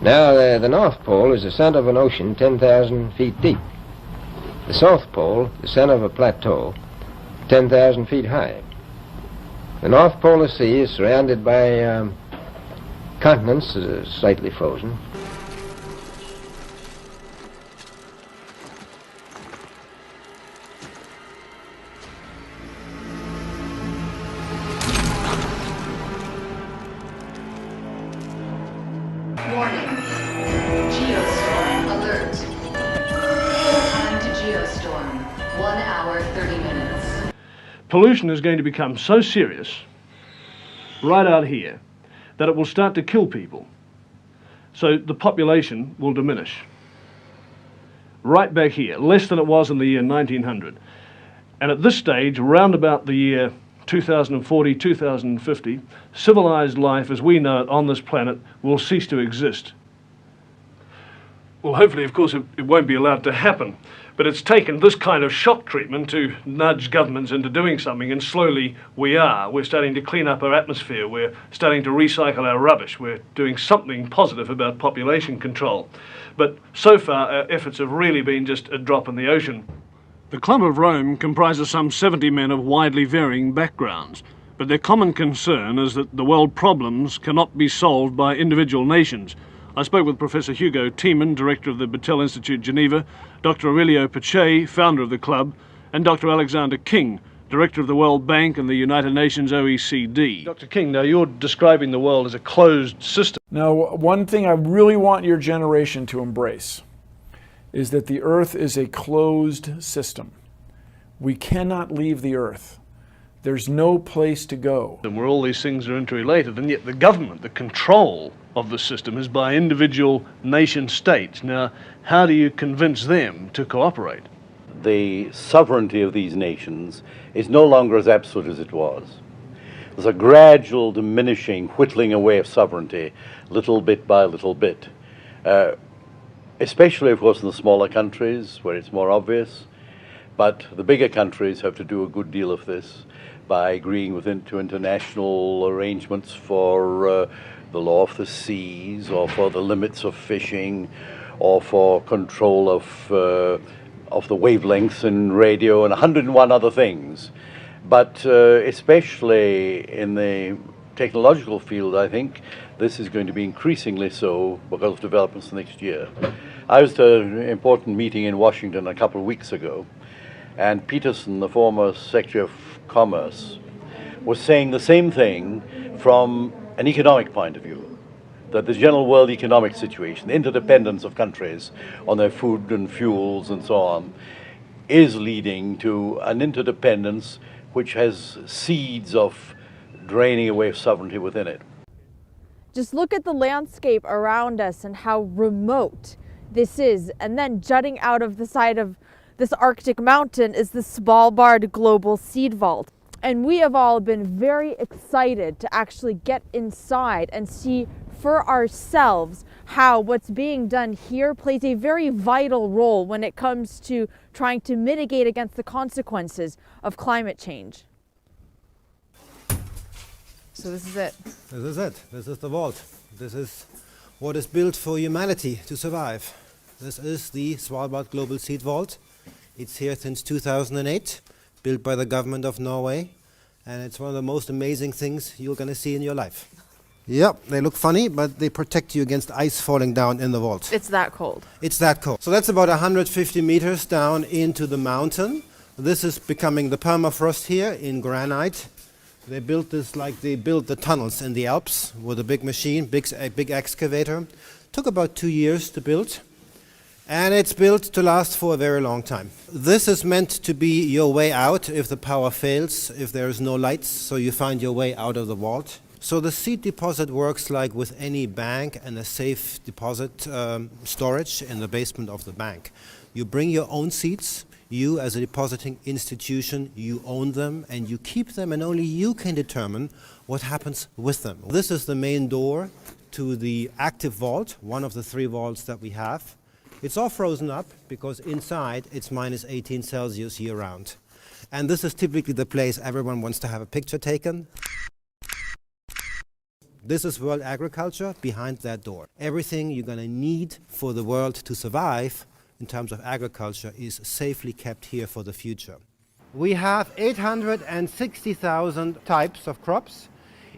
[SPEAKER 8] Now, the North Pole is the center of an ocean 10,000 feet deep. The South Pole, the center of a plateau, 10,000 feet high. The North Polar Sea is surrounded by continents slightly frozen.
[SPEAKER 2] Warning. Geostorm alert. Time to geostorm. 1 hour, 30 minutes.
[SPEAKER 13] Pollution is going to become so serious, right out here, that it will start to kill people. So the population will diminish. Right back here, less than it was in the year 1900. And at this stage, around about the year 2040, 2050, civilized life as we know it on this planet will cease to exist. Well, hopefully, of course, it won't be allowed to happen. But it's taken this kind of shock treatment to nudge governments into doing something, and slowly we are. We're starting to clean up our atmosphere. We're starting to recycle our rubbish. We're doing something positive about population control. But so far, our efforts have really been just a drop in the ocean. The Club of Rome comprises some 70 men of widely varying backgrounds, but their common concern is that the world problems cannot be solved by individual nations. I spoke with Professor Hugo Tiemann, director of the Battelle Institute, Geneva, Dr. Aurelio Pache, founder of the club, and Dr. Alexander King, director of the World Bank and the United Nations OECD. Dr. King, now you're describing the world as a closed system.
[SPEAKER 4] Now, one thing I really want your generation to embrace is that the Earth is a closed system. We cannot leave the Earth. There's no place to go.
[SPEAKER 13] And where all these things are interrelated, and yet the government, the control of the system is by individual nation states. Now, how do you convince them to cooperate?
[SPEAKER 14] The sovereignty of these nations is no longer as absolute as it was. There's a gradual diminishing, whittling away of sovereignty, little bit by little bit. Especially, of course, in the smaller countries where it's more obvious. But the bigger countries have to do a good deal of this by agreeing to international arrangements for the law of the seas, or for the limits of fishing, or for control of the wavelengths in radio, and 101 other things. But especially in the technological field, I think this is going to be increasingly so because of developments next year. I was at an important meeting in Washington a couple of weeks ago, and Peterson, the former Secretary of Commerce, was saying the same thing from an economic point of view, that the general world economic situation, the interdependence of countries on their food and fuels and so on, is leading to an interdependence which has seeds of draining away sovereignty within it.
[SPEAKER 11] Just look at the landscape around us and how remote this is. And then jutting out of the side of this Arctic mountain is the Svalbard Global Seed Vault. And we have all been very excited to actually get inside and see for ourselves how what's being done here plays a very vital role when it comes to trying to mitigate against the consequences of climate change. So this is it.
[SPEAKER 15] This is it. This is the vault. This is what is built for humanity to survive. This is the Svalbard Global Seed Vault. It's here since 2008, built by the government of Norway, and it's one of the most amazing things you're going to see in your life. Yep, they look funny, but they protect you against ice falling down in the vault.
[SPEAKER 11] It's that cold.
[SPEAKER 15] It's that cold. So that's about 150 meters down into the mountain. This is becoming the permafrost here in granite. They built this like they built the tunnels in the Alps with a big machine, a big excavator. Took about 2 years to build. And it's built to last for a very long time. This is meant to be your way out if the power fails, if there is no lights, so you find your way out of the vault. So the seed deposit works like with any bank and a safe deposit storage in the basement of the bank. You bring your own seeds. You, as a depositing institution, you own them and you keep them, and only you can determine what happens with them. This is the main door to the active vault, one of the 3 vaults that we have. It's all frozen up because inside it's minus 18 Celsius year round. And this is typically the place everyone wants to have a picture taken. This is world agriculture behind that door. Everything you're going to need for the world to survive in terms of agriculture is safely kept here for the future. We have 860,000 types of crops.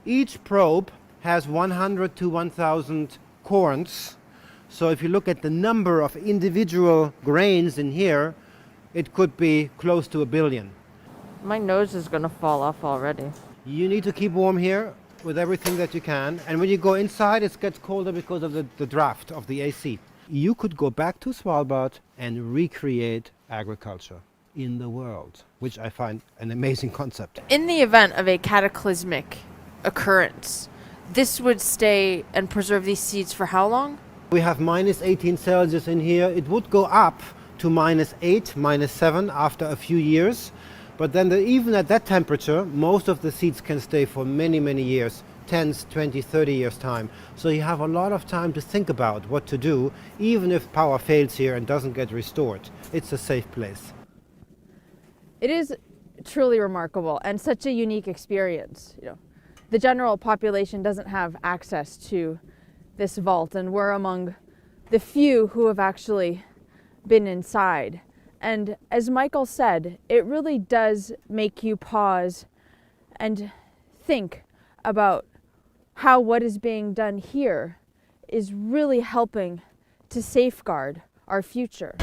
[SPEAKER 15] Each probe has 100 to 1,000 corns. So if you look at the number of individual grains in here, it could be close to 1 billion.
[SPEAKER 11] My nose is going to fall off already.
[SPEAKER 15] You need to keep warm here with everything that you can. And when you go inside, it gets colder because of the draft of the AC. You could go back to Svalbard and recreate agriculture in the world, which I find an amazing concept.
[SPEAKER 11] In the event of a cataclysmic occurrence, this would stay and preserve these seeds for how long?
[SPEAKER 15] We have minus 18 Celsius in here. It would go up to minus 8, minus 7 after a few years. But then even at that temperature, most of the seeds can stay for many, many years. 10, 20, 30 years time. So you have a lot of time to think about what to do, even if power fails here and doesn't get restored. It's a safe place.
[SPEAKER 11] It is truly remarkable and such a unique experience. You know, the general population doesn't have access to this vault, and we're among the few who have actually been inside. And as Michael said, it really does make you pause and think about how what is being done here is really helping to safeguard our future.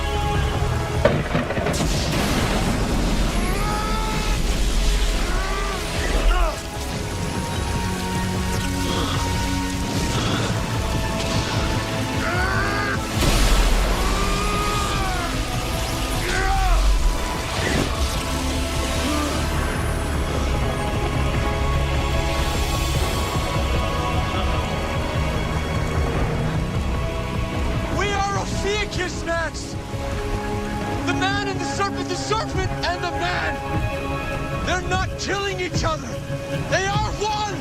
[SPEAKER 17] The serpent and the man, they're not killing each other. They are one.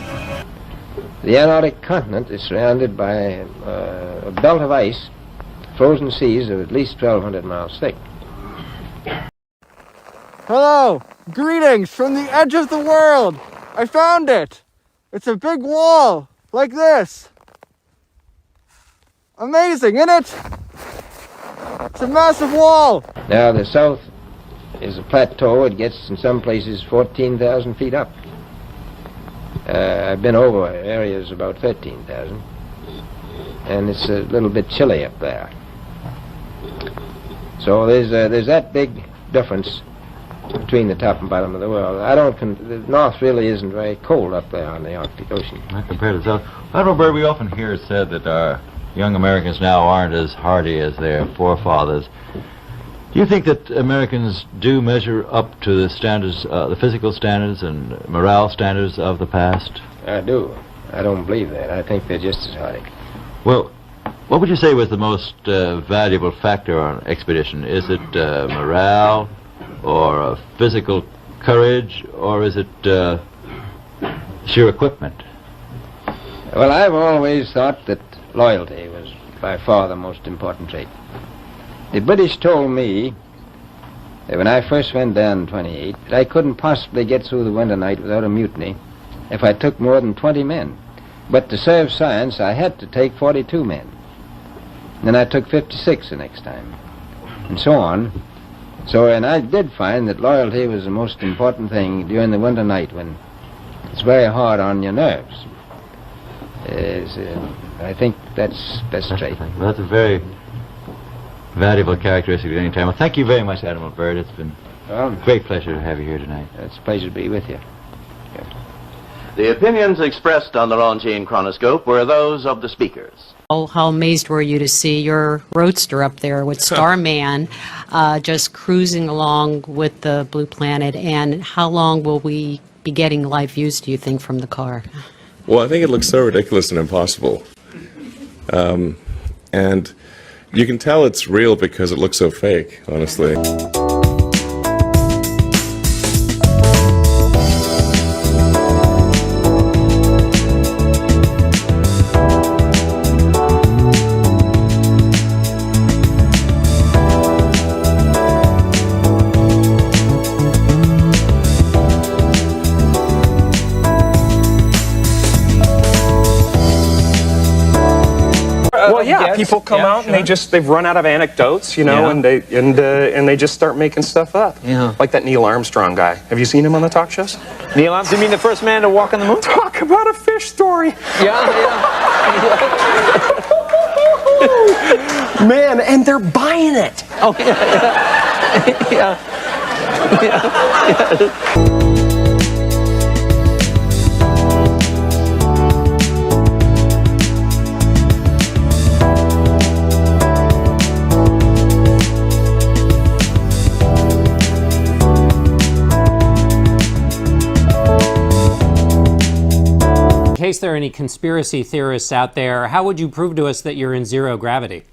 [SPEAKER 8] The Antarctic continent is surrounded by a belt of ice, frozen seas of at least 1,200 miles thick.
[SPEAKER 10] Hello, greetings from the edge of the world. I found it. It's a big wall, like this. Amazing, isn't it? It's a massive wall.
[SPEAKER 8] Now the south is a plateau. It gets in some places 14,000 feet up. I've been over areas about 13,000, and it's a little bit chilly up there. So there's that big difference between the top and bottom of the world. The north really isn't very cold up there on the Arctic Ocean.
[SPEAKER 7] Not compared to the south. Admiral Byrd, we often hear it said that our young Americans now aren't as hardy as their forefathers. Do you think that Americans do measure up to the standards, the physical standards and morale standards of the past?
[SPEAKER 8] I do. I don't believe that. I think they're just as hardy.
[SPEAKER 7] Well, what would you say was the most valuable factor on an expedition? Is it morale, or physical courage, or is it sheer equipment?
[SPEAKER 8] Well, I've always thought that loyalty was by far the most important trait. The British told me that when I first went down in 28, that I couldn't possibly get through the winter night without a mutiny if I took more than 20 men. But to serve science, I had to take 42 men. Then I took 56 the next time, and so on. So, and I did find that loyalty was the most important thing during the winter night when it's very hard on your nerves. I think that's best trait.
[SPEAKER 7] Well, that's a very valuable characteristic at any time. Well, thank you very much, Admiral Byrd. It's been a great pleasure to have you here tonight.
[SPEAKER 8] It's a pleasure to be with you.
[SPEAKER 6] The opinions expressed on the Longines Chronoscope were those of the speakers.
[SPEAKER 18] Oh, how amazed were you to see your roadster up there with Starman just cruising along with the Blue Planet, and how long will we be getting live views, do you think, from the car?
[SPEAKER 5] Well, I think it looks so ridiculous and impossible. And you can tell it's real because it looks so fake, honestly.
[SPEAKER 19] Well, yeah, people come out and they've run out of anecdotes, you know, and they just start making stuff up. Yeah. Like that Neil Armstrong guy. Have you seen him on the talk shows?
[SPEAKER 10] Neil Armstrong, you mean the first man to walk on the moon?
[SPEAKER 19] Talk about a fish story.
[SPEAKER 10] Yeah.
[SPEAKER 19] Man, and they're buying it.
[SPEAKER 10] Oh, yeah. Yeah.
[SPEAKER 20] In case there are any conspiracy theorists out there, how would you prove to us that you're in zero gravity?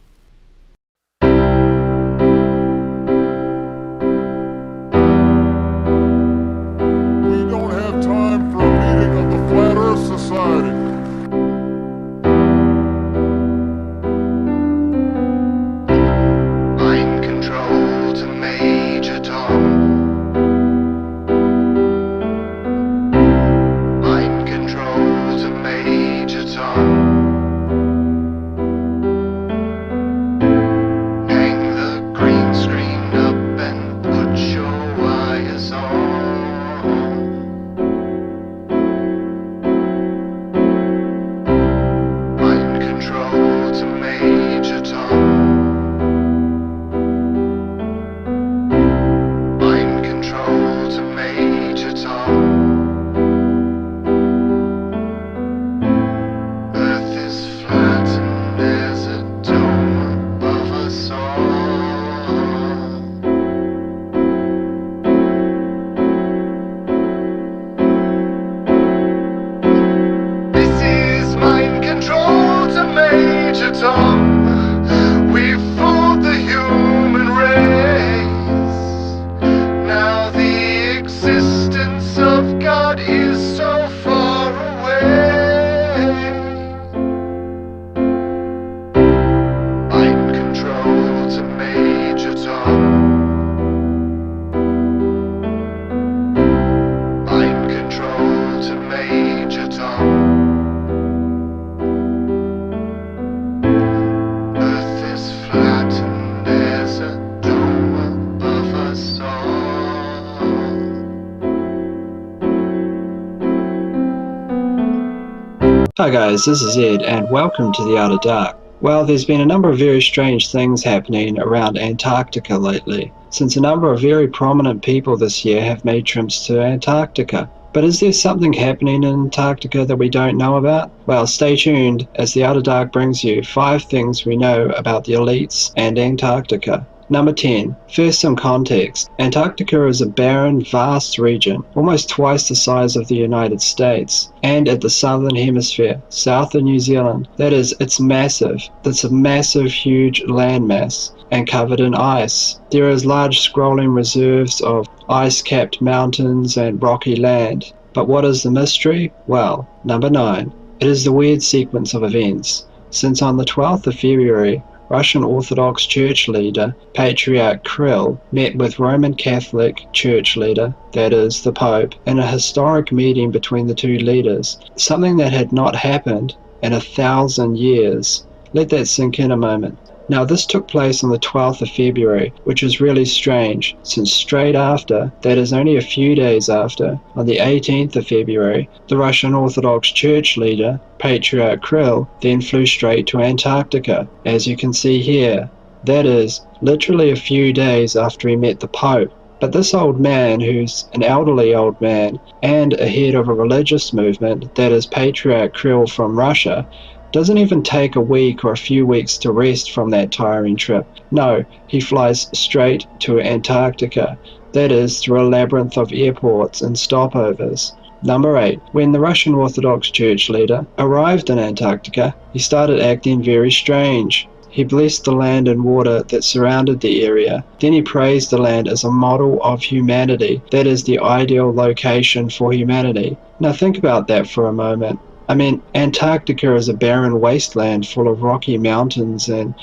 [SPEAKER 16] Hi guys, this is Ed, and welcome to the Outer Dark. Well, there's been a number of very strange things happening around Antarctica lately, since a number of very prominent people this year have made trips to Antarctica. But is there something happening in Antarctica that we don't know about? Well, stay tuned as the Outer Dark brings you 5 things we know about the elites and Antarctica. Number 10. First, some context. Antarctica is a barren, vast region, almost twice the size of the United States, and at the southern hemisphere, south of New Zealand. That is, it's massive. It's a massive, huge landmass, and covered in ice. There is large scrolling reserves of ice-capped mountains and rocky land. But what is the mystery? Well, number 9. It is the weird sequence of events. Since on the 12th of February, Russian Orthodox Church leader, Patriarch Kirill, met with Roman Catholic Church leader, that is, the Pope, in a historic meeting between the two leaders, something that had not happened in 1,000 years. Let that sink in a moment. Now, this took place on the 12th of February, which is really strange, since straight after, that is only a few days after, on the 18th of February, the Russian Orthodox Church leader, Patriarch Kirill, then flew straight to Antarctica, as you can see here. That is, literally a few days after he met the Pope. But this old man, who's an elderly old man, and a head of a religious movement, that is Patriarch Kirill from Russia, doesn't even take a week or a few weeks to rest from that tiring trip. No, he flies straight to Antarctica. That is, through a labyrinth of airports and stopovers. Number 8. When the Russian Orthodox Church leader arrived in Antarctica, he started acting very strange. He blessed the land and water that surrounded the area. Then he praised the land as a model of humanity. That is the ideal location for humanity. Now think about that for a moment. I mean, Antarctica is a barren wasteland full of rocky mountains and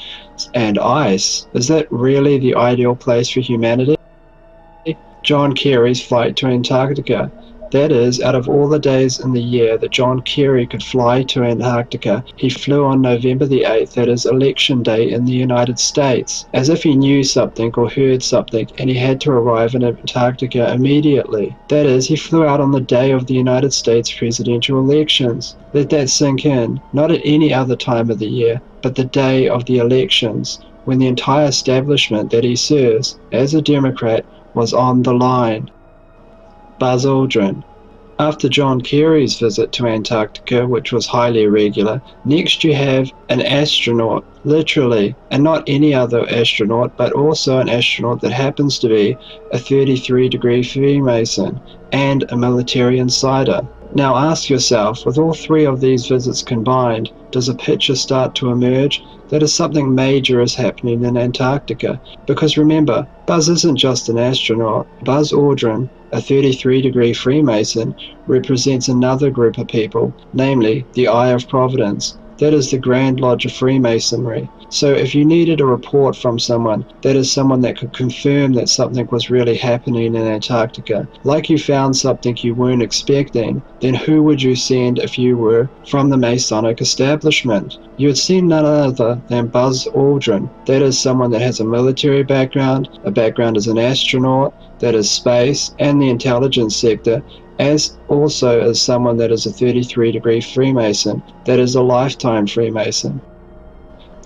[SPEAKER 16] ice. Is that really the ideal place for humanity? John Kerry's flight to Antarctica. That is, out of all the days in the year that John Kerry could fly to Antarctica, he flew on November the 8th, that is election day in the United States, as if he knew something or heard something and he had to arrive in Antarctica immediately. That is, he flew out on the day of the United States presidential elections. Let that sink in, not at any other time of the year, but the day of the elections, when the entire establishment that he serves, as a Democrat, was on the line. Buzz Aldrin. After John Kerry's visit to Antarctica, which was highly irregular, next you have an astronaut, literally, and not any other astronaut, but also an astronaut that happens to be a 33-degree Freemason and a military insider. Now ask yourself, with all 3 of these visits combined, does a picture start to emerge that is something major is happening in Antarctica? Because remember, Buzz isn't just an astronaut. Buzz Aldrin, a 33-degree Freemason, represents another group of people, namely the Eye of Providence. That is the Grand Lodge of Freemasonry. So if you needed a report from someone, that is someone that could confirm that something was really happening in Antarctica, like you found something you weren't expecting, then who would you send if you were from the Masonic establishment? You would send none other than Buzz Aldrin. That is someone that has a military background, a background as an astronaut, that is space, and the intelligence sector, as also as someone that is a 33-degree Freemason, that is a lifetime Freemason.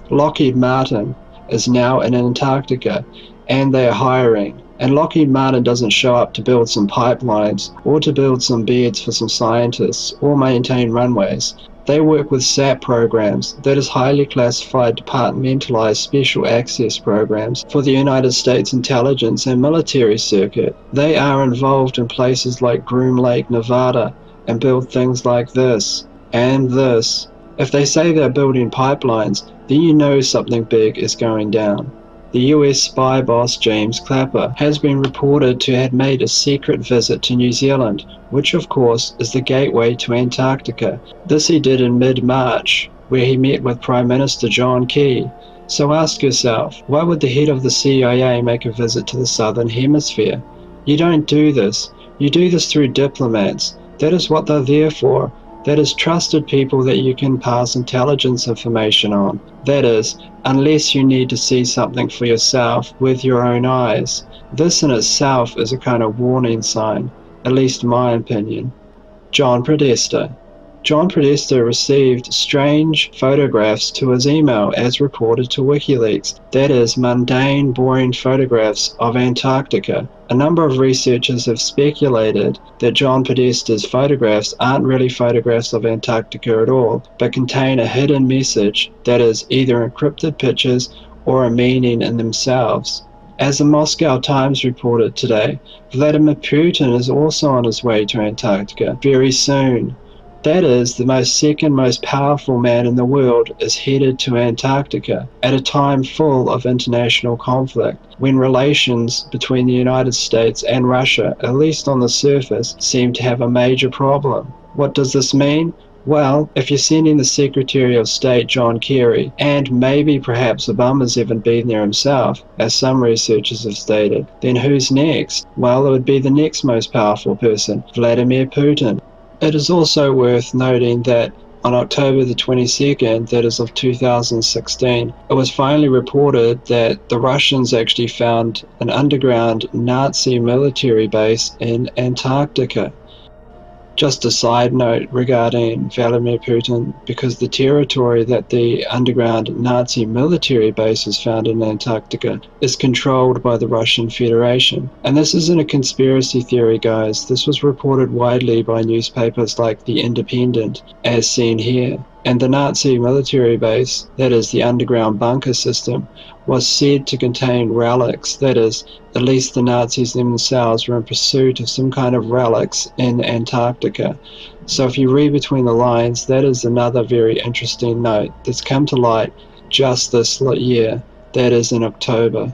[SPEAKER 16] Lockheed Martin is now in Antarctica, and they are hiring. And Lockheed Martin doesn't show up to build some pipelines, or to build some beds for some scientists, or maintain runways. They work with SAP programs, that is highly classified departmentalized special access programs for the United States intelligence and military circuit. They are involved in places like Groom Lake, Nevada, and build things like this, and this. If they say they're building pipelines, then you know something big is going down. The US spy boss James Clapper has been reported to have made a secret visit to New Zealand, which of course is the gateway to Antarctica. This he did in mid-March, where he met with Prime Minister John Key. So ask yourself, why would the head of the CIA make a visit to the Southern Hemisphere? You don't do this. You do this through diplomats. That is what they're there for. That is trusted people that you can pass intelligence information on. That is, unless you need to see something for yourself with your own eyes. This in itself is a kind of warning sign, at least my opinion. John Podesta. John Podesta received strange photographs to his email as reported to WikiLeaks. That is, mundane, boring photographs of Antarctica. A number of researchers have speculated that John Podesta's photographs aren't really photographs of Antarctica at all, but contain a hidden message that is either encrypted pictures or a meaning in themselves. As the Moscow Times reported today, Vladimir Putin is also on his way to Antarctica very soon. That is, the second most powerful man in the world is headed to Antarctica at a time full of international conflict, when relations between the United States and Russia, at least on the surface, seem to have a major problem. What does this mean? Well, if you're sending the Secretary of State John Kerry, and maybe perhaps Obama's even been there himself, as some researchers have stated, then who's next? Well, it would be the next most powerful person, Vladimir Putin. It is also worth noting that on October the 22nd, that is of 2016, it was finally reported that the Russians actually found an underground Nazi military base in Antarctica. Just a side note regarding Vladimir Putin, because the territory that the underground Nazi military base is found in Antarctica is controlled by the Russian Federation. And this isn't a conspiracy theory, guys. This was reported widely by newspapers like The Independent, as seen here. And the Nazi military base, that is the underground bunker system, was said to contain relics, that is, at least the Nazis themselves were in pursuit of some kind of relics in Antarctica. So if you read between the lines, that is another very interesting note that's come to light just this year, that is in October.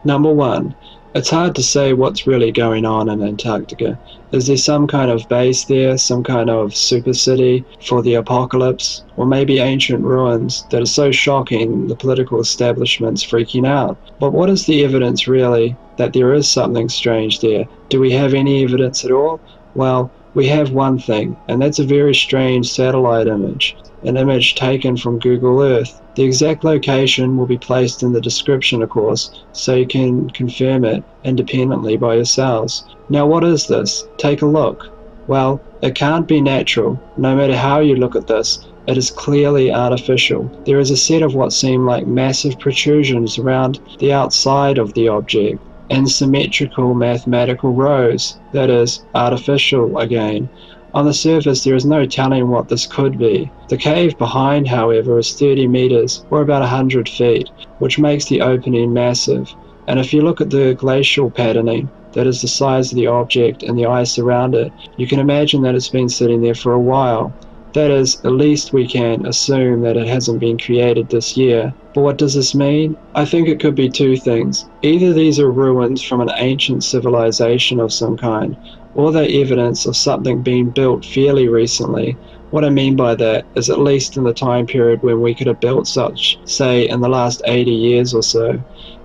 [SPEAKER 16] Number one, it's hard to say what's really going on in Antarctica. Is there some kind of base there, some kind of super city for the apocalypse, or maybe ancient ruins that are so shocking the political establishment's freaking out? But what is the evidence really that there is something strange there? Do we have any evidence at all? Well, we have one thing, and that's a very strange satellite image, an image taken from Google Earth. The exact location will be placed in the description, of course, so you can confirm it independently by yourselves. Now, what is this? Take a look. Well, it can't be natural. No matter how you look at this, it is clearly artificial. There is a set of what seem like massive protrusions around the outside of the object, and symmetrical mathematical rows, that is, artificial again. On the surface, there is no telling what this could be. The cave behind, however, is 30 meters, or about 100 feet, which makes the opening massive. And if you look at the glacial patterning, that is the size of the object and the ice around it, you can imagine that it's been sitting there for a while. That is, at least we can assume that it hasn't been created this year. But what does this mean? I think it could be two things. Either these are ruins from an ancient civilization of some kind, or they're evidence of something being built fairly recently. What I mean by that is at least in the time period when we could have built such, say in the last 80 years or so.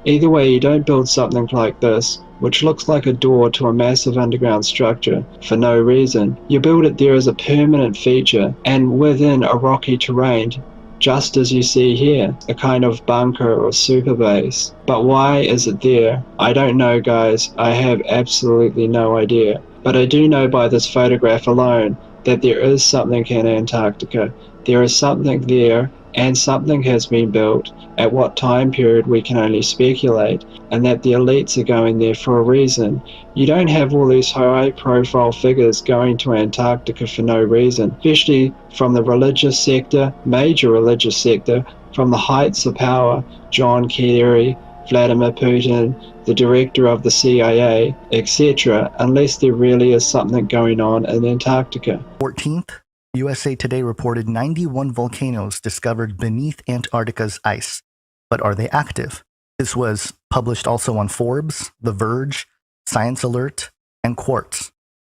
[SPEAKER 16] Either way, you don't build something like this, which looks like a door to a massive underground structure, for no reason. You build it there as a permanent feature, and within a rocky terrain, just as you see here, a kind of bunker or super base. But why is it there? I don't know, guys. I have absolutely no idea. But I do know by this photograph alone that there is something in Antarctica. There is something there, and something has been built. At what time period we can only speculate, and that the elites are going there for a reason. You don't have all these high-profile figures going to Antarctica for no reason, especially from the religious sector, major religious sector, from the heights of power, John Kerry, Vladimir Putin, the director of the CIA, etc., unless there really is something going on in Antarctica.
[SPEAKER 1] 14th, USA Today reported 91 volcanoes discovered beneath Antarctica's ice. But are they active? This was published also on Forbes, The Verge, Science Alert, and Quartz.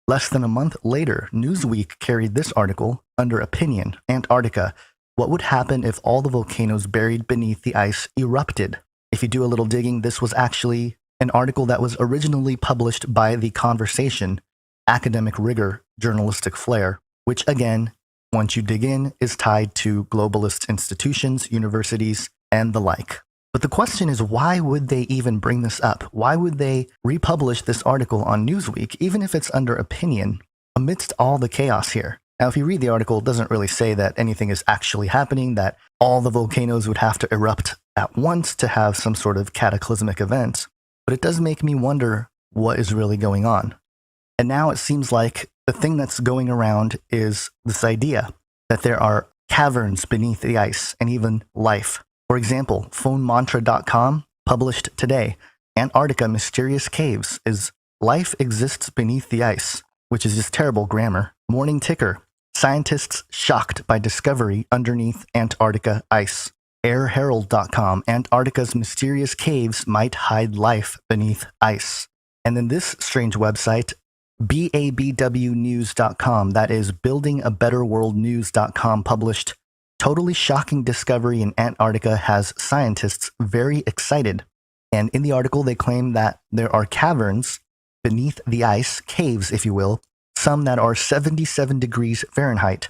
[SPEAKER 1] Less than a month later, Newsweek carried this article under Opinion, Antarctica. What would happen if all the volcanoes buried beneath the ice erupted? If you do a little digging, this was actually an article that was originally published by The Conversation, academic rigor, journalistic flair, which again, once you dig in, is tied to globalist institutions, universities, and the like. But the question is, why would they even bring this up? Why would they republish this article on Newsweek, even if it's under Opinion, amidst all the chaos here? Now, if you read the article, it doesn't really say that anything is actually happening, that all the volcanoes would have to erupt at once to have some sort of cataclysmic event, but it does make me wonder what is really going on. And now it seems like the thing that's going around is this idea that there are caverns beneath the ice and even life. For example, phonemantra.com published today, Antarctica Mysterious Caves is life exists beneath the ice, which is just terrible grammar. Morning Ticker, scientists shocked by discovery underneath Antarctica ice. airherald.com, Antarctica's mysterious caves might hide life beneath ice. And then this strange website, BABWnews.com, that is buildingabetterworldnews.com, published totally shocking discovery in Antarctica has scientists very excited. And in the article, they claim that there are caverns beneath the ice, caves, if you will, some that are 77 degrees Fahrenheit.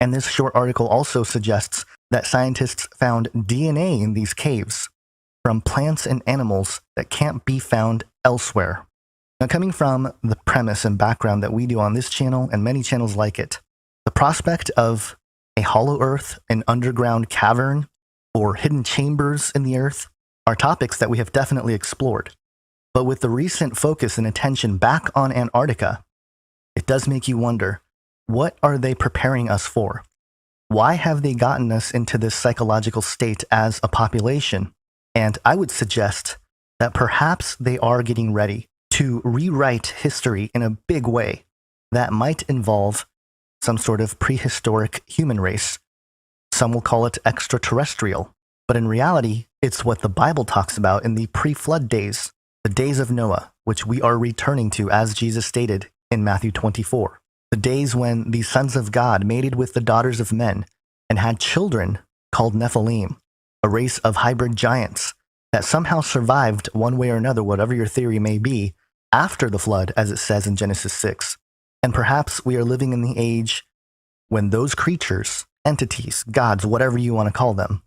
[SPEAKER 1] And this short article also suggests that scientists found DNA in these caves from plants and animals that can't be found elsewhere. Now, coming from the premise and background that we do on this channel and many channels like it, the prospect of a hollow earth, an underground cavern, or hidden chambers in the earth are topics that we have definitely explored. But with the recent focus and attention back on Antarctica, it does make you wonder, what are they preparing us for? Why have they gotten us into this psychological state as a population? And I would suggest that perhaps they are getting ready to rewrite history in a big way that might involve some sort of prehistoric human race. Some will call it extraterrestrial, but in reality, it's what the Bible talks about in the pre-flood days, the days of Noah, which we are returning to as Jesus stated in Matthew 24. The days when the sons of God mated with the daughters of men and had children called Nephilim, a race of hybrid giants that somehow survived one way or another, whatever your theory may be, after the flood, as it says in Genesis 6. And perhaps we are living in the age when those creatures, entities, gods, whatever you want to call them,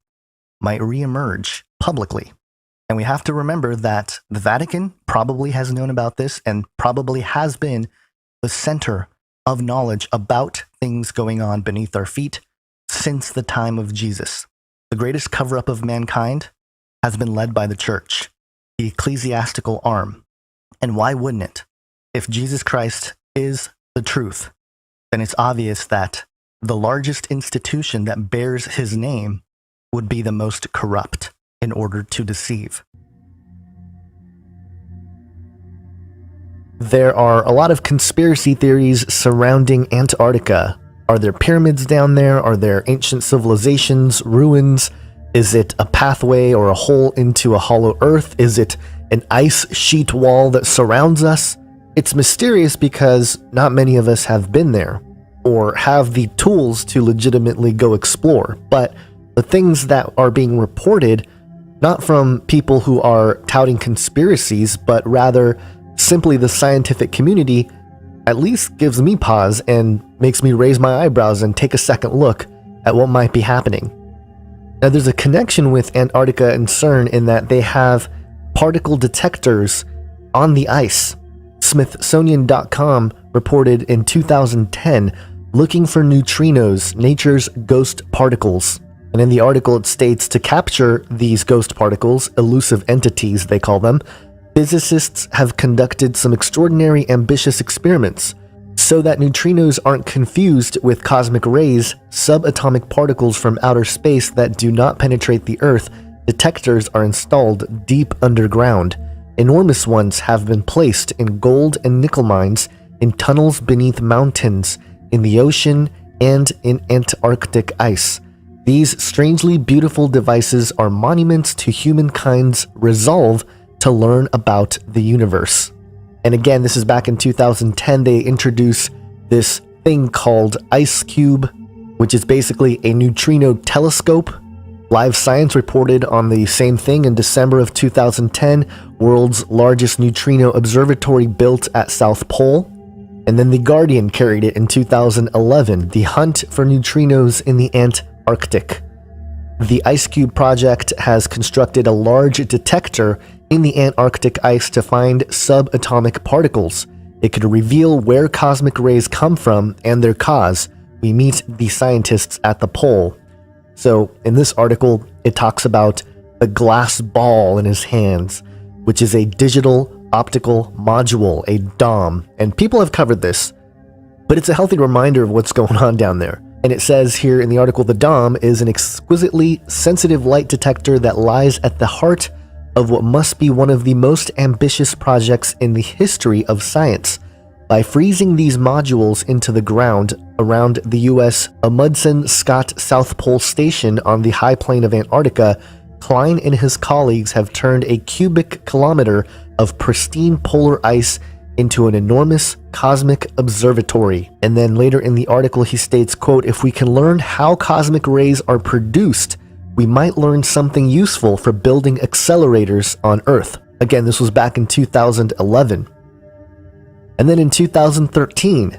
[SPEAKER 1] might reemerge publicly. And we have to remember that the Vatican probably has known about this and probably has been the center of knowledge about things going on beneath our feet since the time of Jesus. The greatest cover-up of mankind has been led by the church, the ecclesiastical arm. And why wouldn't it? If Jesus Christ is the truth, then it's obvious that the largest institution that bears his name would be the most corrupt in order to deceive. There are a lot of conspiracy theories surrounding Antarctica. Are there pyramids down there? Are there ancient civilizations, ruins? Is it a pathway or a hole into a hollow earth? Is it an ice sheet wall that surrounds us? It's mysterious because not many of us have been there or have the tools to legitimately go explore. But the things that are being reported, not from people who are touting conspiracies, but rather simply the scientific community, at least gives me pause and makes me raise my eyebrows and take a second look at what might be happening. Now, there's a connection with Antarctica and CERN in that they have particle detectors on the ice. Smithsonian.com reported in 2010 looking for neutrinos, nature's ghost particles. And in the article it states to capture these ghost particles, elusive entities they call them, physicists have conducted some extraordinary ambitious experiments so that neutrinos aren't confused with cosmic rays, subatomic particles from outer space that do not penetrate the Earth. Detectors are installed deep underground. Enormous ones have been placed in gold and nickel mines, in tunnels beneath mountains, in the ocean, and in Antarctic ice. These strangely beautiful devices are monuments to humankind's resolve to learn about the universe. And again, this is back in 2010, they introduce this thing called Ice Cube, which is basically a neutrino telescope. Live Science reported on the same thing in December of 2010, world's largest neutrino observatory built at South Pole. And then The Guardian carried it in 2011, the hunt for neutrinos in the Antarctic. The Ice Cube project has constructed a large detector in the Antarctic ice to find subatomic particles. It could reveal where cosmic rays come from and their cause. We meet the scientists at the pole. So in this article, it talks about the glass ball in his hands, which is a digital optical module, a DOM. And people have covered this, but it's a healthy reminder of what's going on down there. And it says here in the article, the DOM is an exquisitely sensitive light detector that lies at the heart of what must be one of the most ambitious projects in the history of science. By freezing these modules into the ground around the U.S. Amundsen Scott South Pole Station on the high plain of Antarctica, Klein and his colleagues have turned a cubic kilometer of pristine polar ice into an enormous cosmic observatory. And then later in the article he states, quote, "If we can learn how cosmic rays are produced, we might learn something useful for building accelerators on Earth." Again, this was back in 2011. And then in 2013,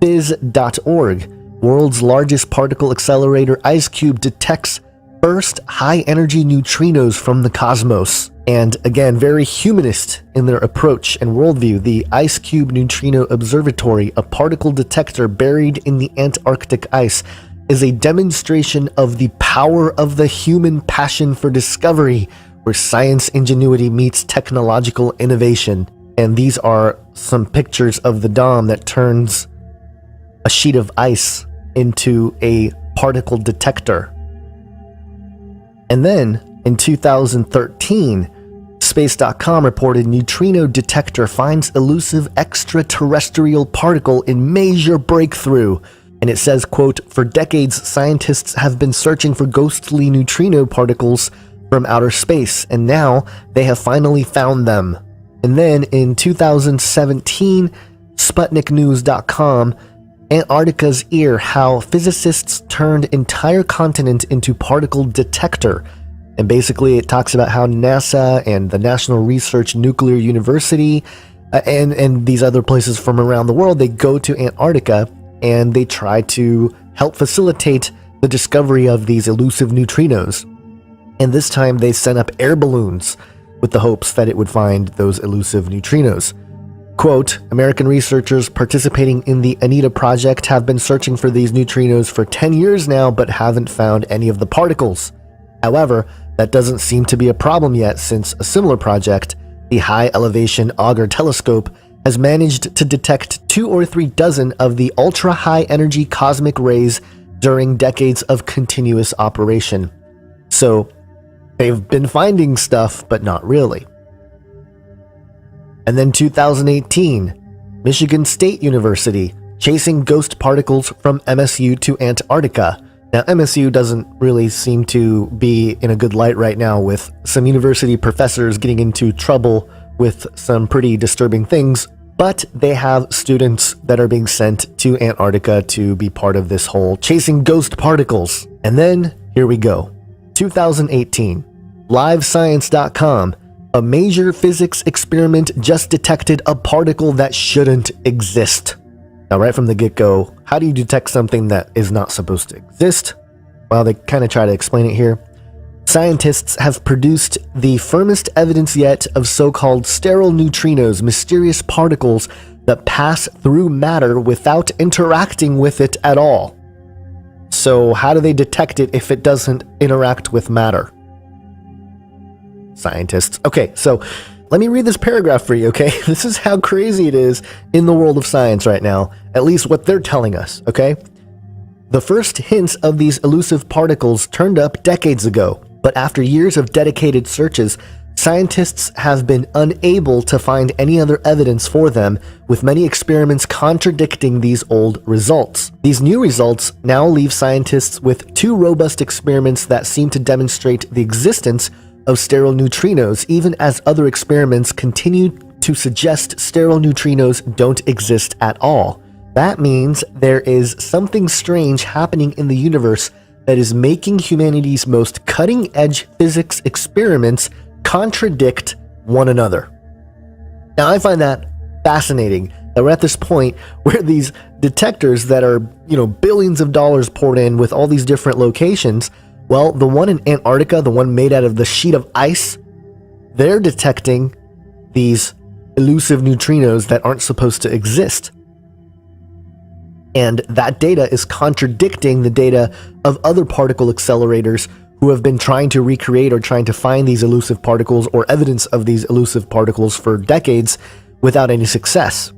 [SPEAKER 1] phys.org, world's largest particle accelerator IceCube, detects first high-energy neutrinos from the cosmos. And again, very humanist in their approach and worldview, the IceCube Neutrino Observatory, a particle detector buried in the Antarctic ice, is a demonstration of the power of the human passion for discovery, where science ingenuity meets technological innovation. And these are some pictures of the DOM that turns a sheet of ice into a particle detector. And then in 2013, Space.com reported neutrino detector finds elusive extraterrestrial particle in major breakthrough. And it says, quote, "For decades, scientists have been searching for ghostly neutrino particles from outer space, and now they have finally found them." And then in 2017, SputnikNews.com, Antarctica's Ear, how physicists turned entire continent into particle detector. And basically it talks about how NASA and the National Research Nuclear University and these other places from around the world, they go to Antarctica and they try to help facilitate the discovery of these elusive neutrinos. And this time they sent up air balloons with the hopes that it would find those elusive neutrinos. Quote, "American researchers participating in the ANITA project have been searching for these neutrinos for 10 years now, but haven't found any of the particles. However, that doesn't seem to be a problem yet, since a similar project, the High Elevation Auger Telescope, has managed to detect 2 or 3 dozen of the ultra-high energy cosmic rays during decades of continuous operation." So they've been finding stuff, but not really. And then 2018, Michigan State University, chasing ghost particles from MSU to Antarctica. Now, MSU doesn't really seem to be in a good light right now, with some university professors getting into trouble with some pretty disturbing things, but they have students that are being sent to Antarctica to be part of this whole chasing ghost particles. And then, here we go. 2018, LiveScience.com, a major physics experiment just detected a particle that shouldn't exist. Now, right from the get-go, how do you detect something that is not supposed to exist? Well, they kind of try to explain it here. Scientists have produced the firmest evidence yet of so-called sterile neutrinos, mysterious particles that pass through matter without interacting with it at all. So how do they detect it if it doesn't interact with matter? Scientists. Okay, so let me read this paragraph for you, okay? This is how crazy it is in the world of science right now, at least what they're telling us, okay? The first hints of these elusive particles turned up decades ago, but after years of dedicated searches, scientists have been unable to find any other evidence for them, with many experiments contradicting these old results. These new results now leave scientists with 2 robust experiments that seem to demonstrate the existence of sterile neutrinos, even as other experiments continue to suggest sterile neutrinos don't exist at all. That means there is something strange happening in the universe that is making humanity's most cutting-edge physics experiments contradict one another. Now, I find that fascinating that we're at this point where these detectors that are, billions of dollars poured in with all these different locations, well, the one in Antarctica, the one made out of the sheet of ice, they're detecting these elusive neutrinos that aren't supposed to exist. And that data is contradicting the data of other particle accelerators who have been trying to recreate or trying to find these elusive particles or evidence of these elusive particles for decades without any success.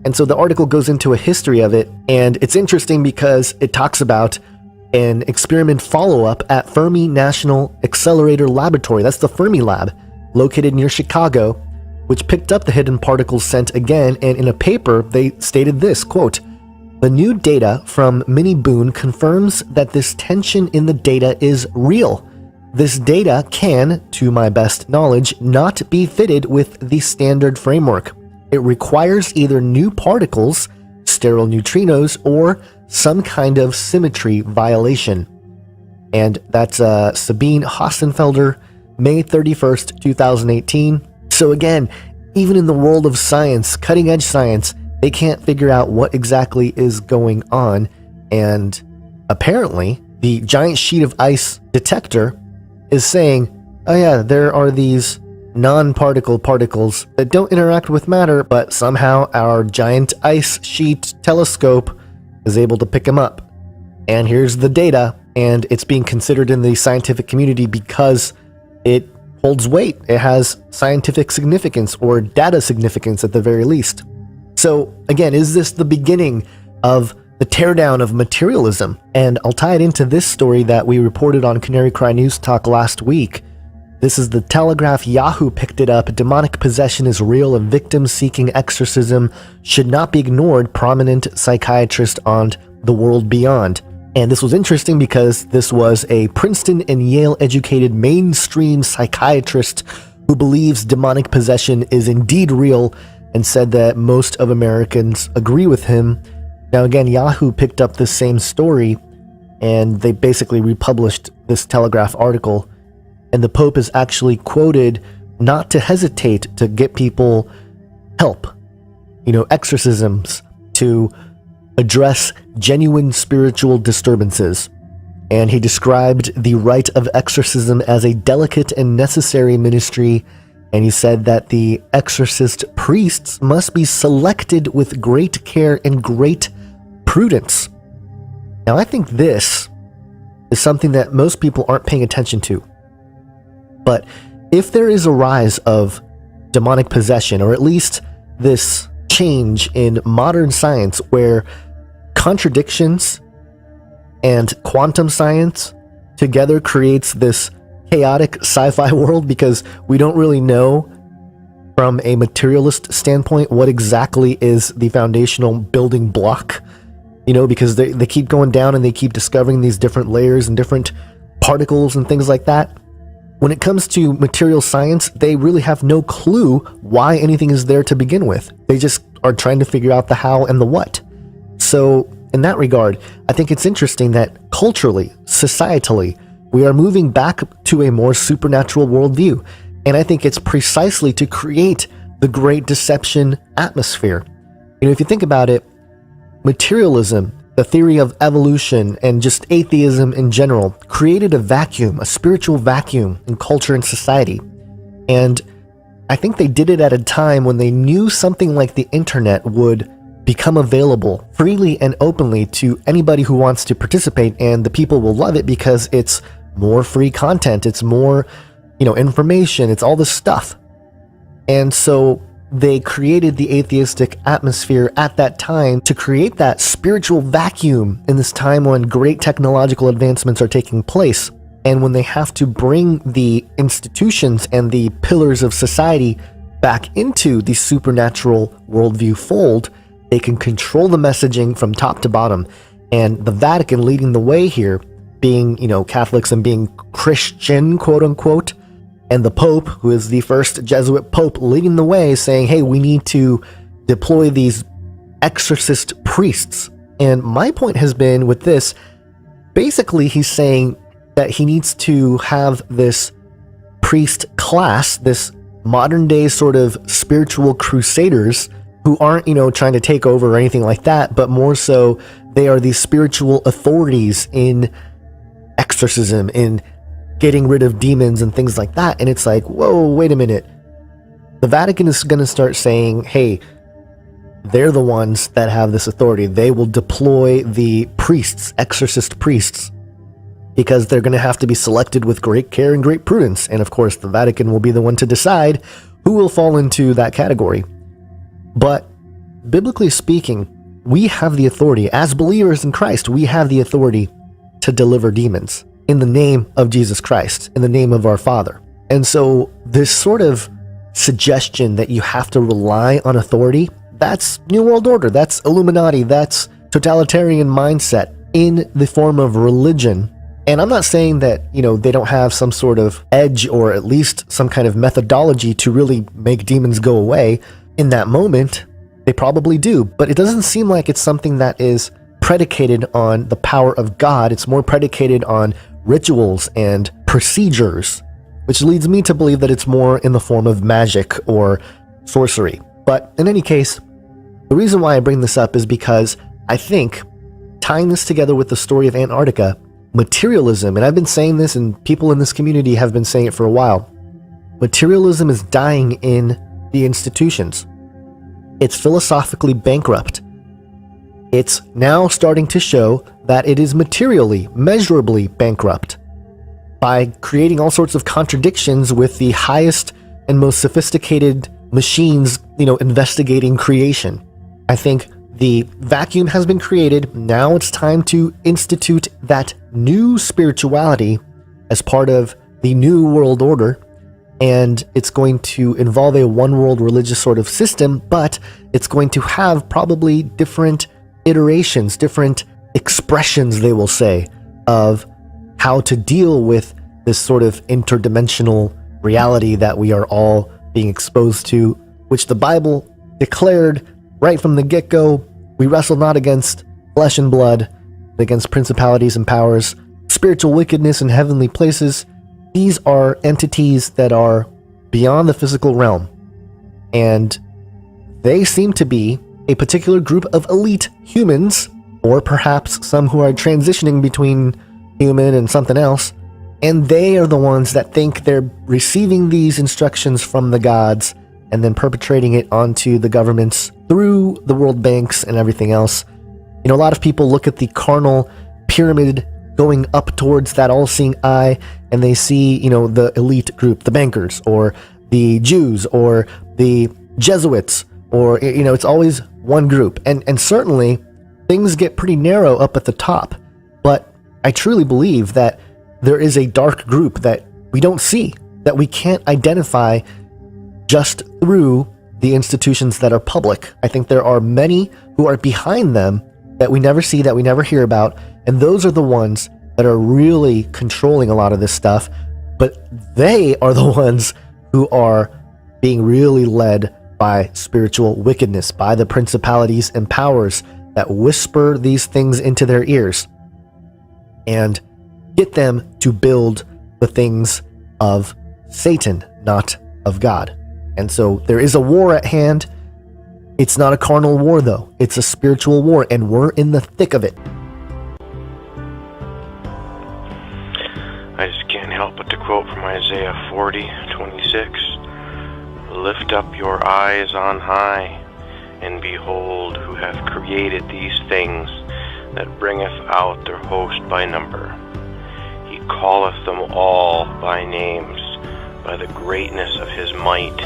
[SPEAKER 1] And so the article goes into a history of it, and it's interesting because it talks about an experiment follow-up at Fermi National Accelerator Laboratory. That's the Fermi Lab, located near Chicago, which picked up the hidden particles sent again, and in a paper they stated this, quote, "The new data from Minnie Boone confirms that this tension in the data is real. This data can, to my best knowledge, not be fitted with the standard framework. It requires either new particles, sterile neutrinos, or some kind of symmetry violation." And that's Sabine Hostenfelder, May 31st, 2018. So again, even in the world of science, cutting edge science, they can't figure out what exactly is going on. And apparently, the giant sheet of ice detector is saying, oh yeah, there are these non-particle particles that don't interact with matter, but somehow our giant ice sheet telescope is able to pick them up. And here's the data, and it's being considered in the scientific community because it holds weight. It has scientific significance, or data significance at the very least. So again, is this the beginning of the teardown of materialism? And I'll tie it into this story that we reported on Canary Cry News Talk last week. This is the Telegraph. Yahoo picked it up. Demonic possession is real and victims seeking exorcism should not be ignored. Prominent psychiatrist on The World Beyond. And this was interesting because this was a Princeton and Yale educated mainstream psychiatrist who believes demonic possession is indeed real and said that most of Americans agree with him. Now again, Yahoo picked up this same story and they basically republished this Telegraph article. And the Pope is actually quoted not to hesitate to get people help, exorcisms, to address genuine spiritual disturbances. And he described the rite of exorcism as a delicate and necessary ministry. And he said that the exorcist priests must be selected with great care and great prudence. Now, I think this is something that most people aren't paying attention to. But if there is a rise of demonic possession, or at least this change in modern science where contradictions and quantum science together creates this chaotic sci-fi world, because we don't really know from a materialist standpoint what exactly is the foundational building block, because they keep going down and they keep discovering these different layers and different particles and things like that. When it comes to material science, they really have no clue why anything is there to begin with. They just are trying to figure out the how and the what. So in that regard, I think it's interesting that culturally, societally, we are moving back to a more supernatural worldview. And I think it's precisely to create the great deception atmosphere. If you think about it, materialism, the theory of evolution, and just atheism in general created a vacuum, a spiritual vacuum in culture and society. And I think they did it at a time when they knew something like the internet would become available freely and openly to anybody who wants to participate, and the people will love it because it's more free content, it's more, information, it's all this stuff. And so they created the atheistic atmosphere at that time to create that spiritual vacuum in this time when great technological advancements are taking place. And when they have to bring the institutions and the pillars of society back into the supernatural worldview fold, they can control the messaging from top to bottom. And the Vatican leading the way here, being, Catholics and being Christian, quote unquote, and the Pope, who is the first Jesuit Pope, leading the way, saying, hey, we need to deploy these exorcist priests. And my point has been with this, basically he's saying that he needs to have this priest class, this modern day sort of spiritual crusaders who aren't, trying to take over or anything like that, but more so they are these spiritual authorities in exorcism, in getting rid of demons and things like that. And it's like, whoa, wait a minute. the Vatican is going to start saying, hey, they're the ones that have this authority. They will deploy the priests, exorcist priests, because they're going to have to be selected with great care and great prudence. And of course, the Vatican will be the one to decide who will fall into that category. But biblically speaking, we have the authority, as believers in Christ, we have the authority to deliver demons in the name of Jesus Christ, in the name of our Father. And so this sort of suggestion that you have to rely on authority, that's New World Order, that's Illuminati, that's totalitarian mindset in the form of religion. And I'm not saying that, they don't have some sort of edge or at least some kind of methodology to really make demons go away in that moment. They probably do, but it doesn't seem like it's something that is predicated on the power of God. It's more predicated on rituals and procedures, which leads me to believe that it's more in the form of magic or sorcery. But in any case, the reason why I bring this up is because I think, tying this together with the story of Antarctica, materialism, and I've been saying this and people in this community have been saying it for a while, materialism is dying in the institutions. It's philosophically bankrupt. It's now starting to show that it is materially, measurably bankrupt by creating all sorts of contradictions with the highest and most sophisticated machines, investigating creation. I think the vacuum has been created. Now it's time to institute that new spirituality as part of the New World Order. And it's going to involve a one world religious sort of system, but it's going to have probably different iterations, different expressions, they will say, of how to deal with this sort of interdimensional reality that we are all being exposed to, which the Bible declared right from the get-go. We wrestle not against flesh and blood, but against principalities and powers, spiritual wickedness in heavenly places. These are entities that are beyond the physical realm, and they seem to be a particular group of elite humans, or perhaps some who are transitioning between human and something else, and they are the ones that think they're receiving these instructions from the gods and then perpetrating it onto the governments through the world banks and everything else. A lot of people look at the carnal pyramid going up towards that all-seeing eye, and they see, the elite group, the bankers, or the Jews, or the Jesuits, or, it's always one group. And certainly, things get pretty narrow up at the top. But I truly believe that there is a dark group that we don't see, that we can't identify just through the institutions that are public. I think there are many who are behind them that we never see, that we never hear about, and those are the ones that are really controlling a lot of this stuff, but they are the ones who are being really led by spiritual wickedness, by the principalities and powers that whisper these things into their ears and get them to build the things of Satan, not of God. And so there is a war at hand. It's not a carnal war, though. It's a spiritual war, and we're in the thick of it.
[SPEAKER 21] I just can't help but to quote from Isaiah 40:26. Lift up your eyes on high, and behold who hath created these things, that bringeth out their host by number. He calleth them all by names, by the greatness of his might,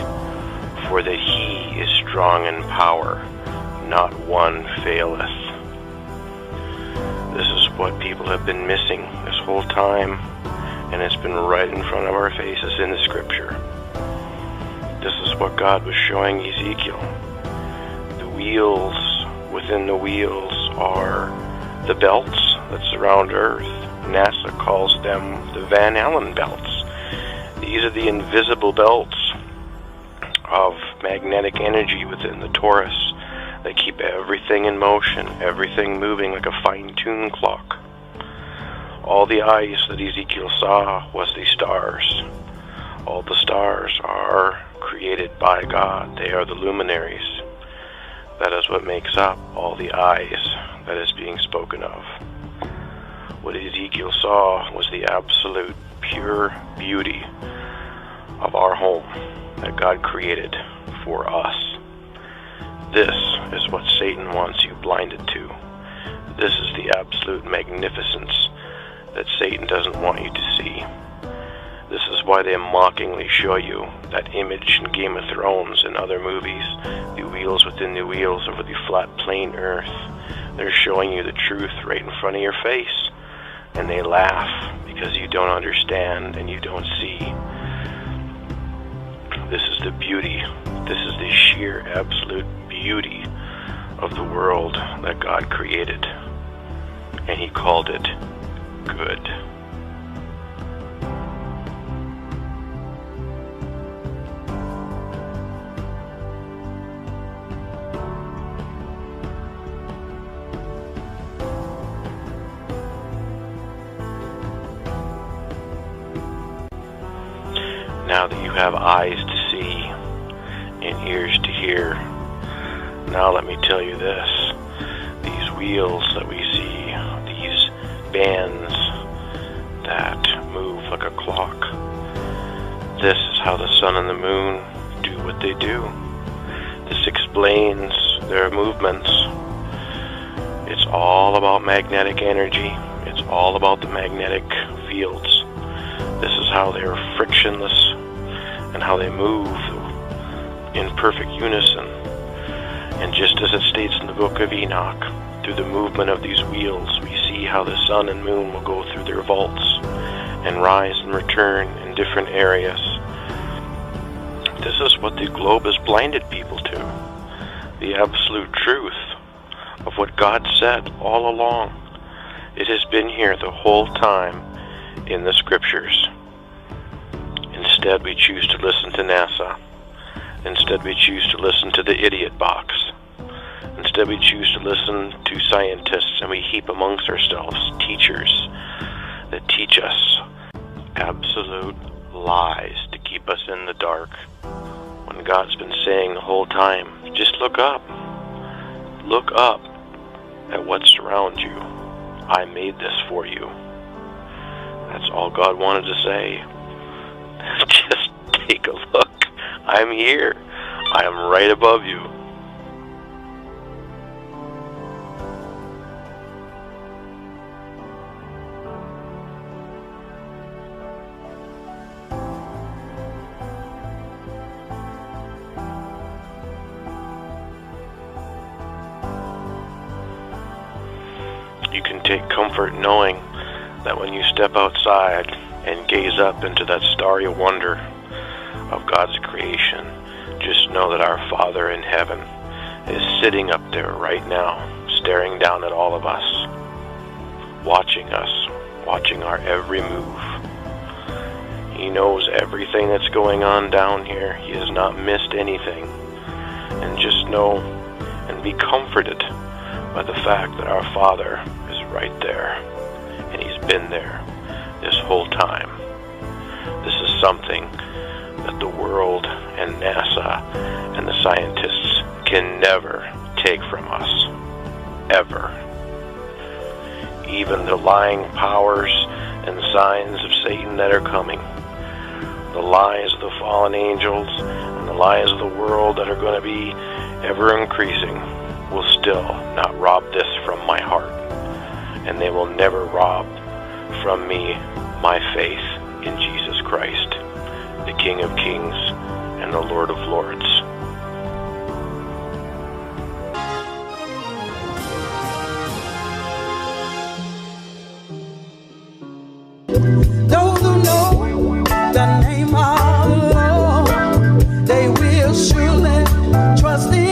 [SPEAKER 21] for that he is strong in power, not one faileth. This is what people have been missing this whole time, and it's been right in front of our faces in the scripture. This is what God was showing Ezekiel. The wheels within the wheels are the belts that surround Earth. NASA calls them the Van Allen belts. These are the invisible belts of magnetic energy within the torus that keep everything in motion, everything moving like a fine-tuned clock. All the eyes that Ezekiel saw was the stars. All the stars are created by God. They are the luminaries. That is what makes up all the eyes that is being spoken of. What Ezekiel saw was the absolute pure beauty of our home that God created for us. This is what Satan wants you blinded to. This is the absolute magnificence that Satan doesn't want you to see. This is why they mockingly show you that image in Game of Thrones and other movies, the wheels within the wheels over the flat plain earth. They're showing you the truth right in front of your face, and they laugh because you don't understand and you don't see. This is the beauty, this is the sheer absolute beauty of the world that God created, and He called it good. Now that you have eyes to see and ears to hear, now let me tell you this. These wheels that we see, these bands that move like a clock, this is how the sun and the moon do what they do. This explains their movements. It's all about magnetic energy. It's all about the magnetic fields. This is how they're frictionless and how they move in perfect unison. And just as it states in the book of Enoch, through the movement of these wheels, we see how the sun and moon will go through their vaults and rise and return in different areas. This is what the globe has blinded people to. The absolute truth of what God said all along. It has been here the whole time in the scriptures. Instead, we choose to listen to NASA. Instead, we choose to listen to the idiot box. Instead, we choose to listen to scientists, and we heap amongst ourselves teachers that teach us absolute lies to keep us in the dark. When God's been saying the whole time, just look up. Look up at what surrounds you. I made this for you. That's all God wanted to say. Just take a look. I'm here. I am right above you. You can take comfort knowing that when you step outside and gaze up into that starry wonder of God's creation, just know that our Father in heaven is sitting up there right now, staring down at all of us, watching our every move. He knows everything that's going on down here. He has not missed anything. And just know and be comforted by the fact that our Father is right there, and He's been there this whole time. This is something that the world and NASA and the scientists can never take from us, ever. Even the lying powers and signs of Satan that are coming, the lies of the fallen angels and the lies of the world that are going to be ever increasing, will still not rob this from my heart, and they will never rob from me my faith in Jesus Christ, the King of Kings and the Lord of Lords.
[SPEAKER 9] Those who know the name of the Lord, they will surely trust in